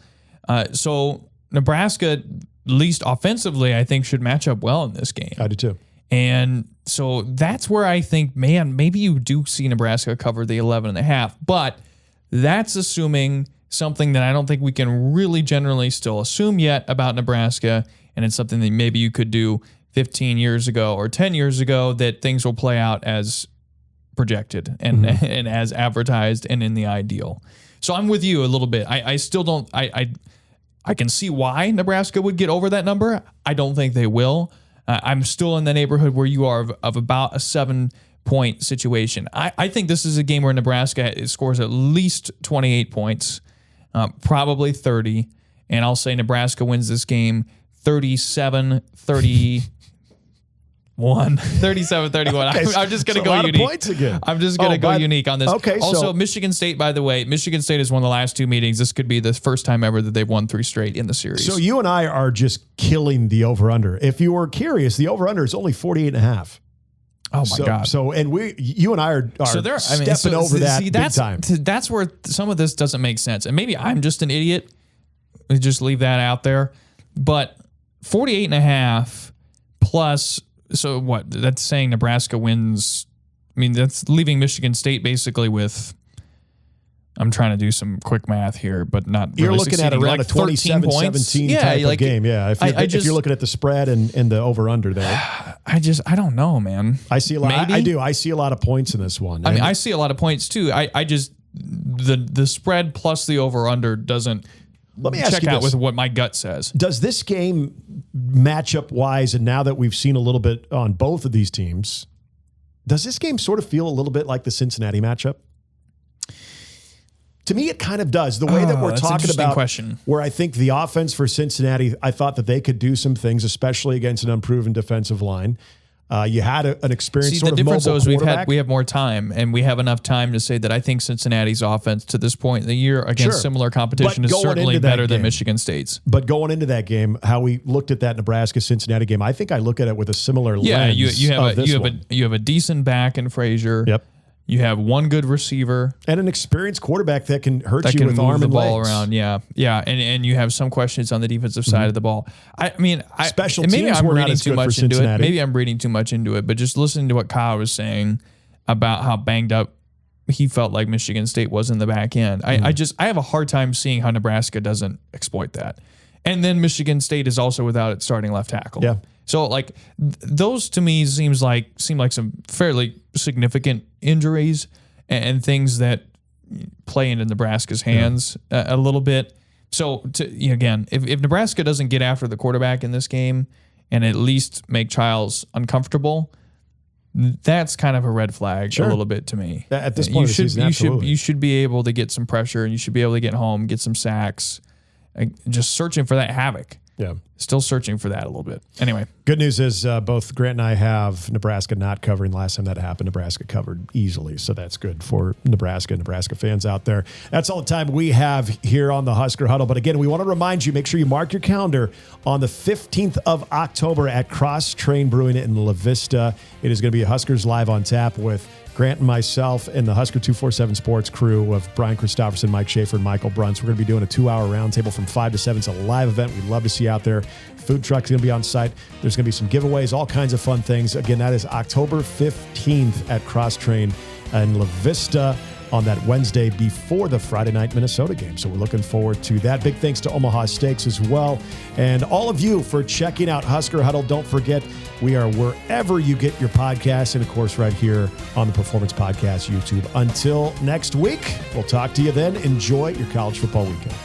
So Nebraska, at least offensively, I think should match up well in this game. I do too. And so that's where I think, man, maybe you do see Nebraska cover the 11.5, but that's assuming something that I don't think we can really generally still assume yet about Nebraska, and it's something that maybe you could do 15 years ago or 10 years ago, that things will play out as projected and and as advertised and in the ideal. So I'm with you a little bit. I still don't. I can see why Nebraska would get over that number. I don't think they will. I'm still in the neighborhood where you are of about a 7-point situation. I think this is a game where Nebraska scores at least 28 points, probably 30, and I'll say Nebraska wins this game 37-31. 37-31. I'm just going to go unique. Points again. I'm just going to go unique on this. Okay, also, Michigan State, by the way, Michigan State has won the last 2 meetings. This could be the first time ever that they've won 3 straight in the series. So you and I are just killing the over-under. If you were curious, the over-under is only 48.5. Oh my God! So you and I are stepping over that big time. That's where some of this doesn't make sense, and maybe I'm just an idiot. We just leave that out there. But 48.5 plus. So what? That's saying Nebraska wins. I mean, that's leaving Michigan State basically with. I'm trying to do some quick math here, but not. You're really looking at around like a 27-17 type of game. Yeah, if you're looking at the spread and the over/under there. I don't know, man. I see a lot. Maybe? I do. I see a lot of points in this one. I mean, I see a lot of points too. I just the spread plus the over/under doesn't. Let me ask check you out this. with what my gut says. Does this game matchup wise, and now that we've seen a little bit on both of these teams, does this game sort of feel a little bit like the Cincinnati matchup? To me, it kind of does. The way that we're talking about where I think the offense for Cincinnati, I thought that they could do some things, especially against an unproven defensive line. You had an experienced sort of mobile quarterback. The difference is we have more time, and we have enough time to say that I think Cincinnati's offense to this point in the year against similar competition is certainly better than Michigan State's. But going into that game, how we looked at that Nebraska-Cincinnati game, I think I look at it with a similar lens. You have a decent back in Frazier. Yep. You have one good receiver and an experienced quarterback that can hurt you with arm and ball legs. around. Yeah, and you have some questions on the defensive side of the ball. I mean, special maybe teams I'm were not reading as too good for much into it. Cincinnati. Maybe I'm reading too much into it. But just listening to what Kyle was saying about how banged up he felt like Michigan State was in the back end, I have a hard time seeing how Nebraska doesn't exploit that. And then Michigan State is also without its starting left tackle. Yeah. So like those to me seem like some fairly significant injuries and things that play into Nebraska's hands a little bit. So, again, if Nebraska doesn't get after the quarterback in this game and at least make Childs uncomfortable, that's kind of a red flag a little bit to me. At this point, you should be able to get some pressure, and you should be able to get home, get some sacks, just searching for that havoc. Yeah. Still searching for that a little bit. Anyway. Good news is both Grant and I have Nebraska not covering. Last time that happened, Nebraska covered easily. So that's good for Nebraska fans out there. That's all the time we have here on the Husker Huddle. But again, we want to remind you, make sure you mark your calendar on the 15th of October at Cross Train Brewing in La Vista. It is going to be a Huskers Live on Tap with Grant and myself and the Husker 247 Sports crew of Brian Christopherson, Mike Schaefer, and Michael Bruns. We're going to be doing a 2-hour roundtable from 5 to 7. It's a live event. We'd love to see you out there. Food truck's going to be on site. There's going to be some giveaways, all kinds of fun things. Again, that is October 15th at Cross Train in La Vista on that Wednesday before the Friday night Minnesota game. So we're looking forward to that. Big thanks to Omaha Steaks as well. And all of you for checking out Husker Huddle. Don't forget, we are wherever you get your podcasts and, of course, right here on the Performance Podcast YouTube. Until next week, we'll talk to you then. Enjoy your college football weekend.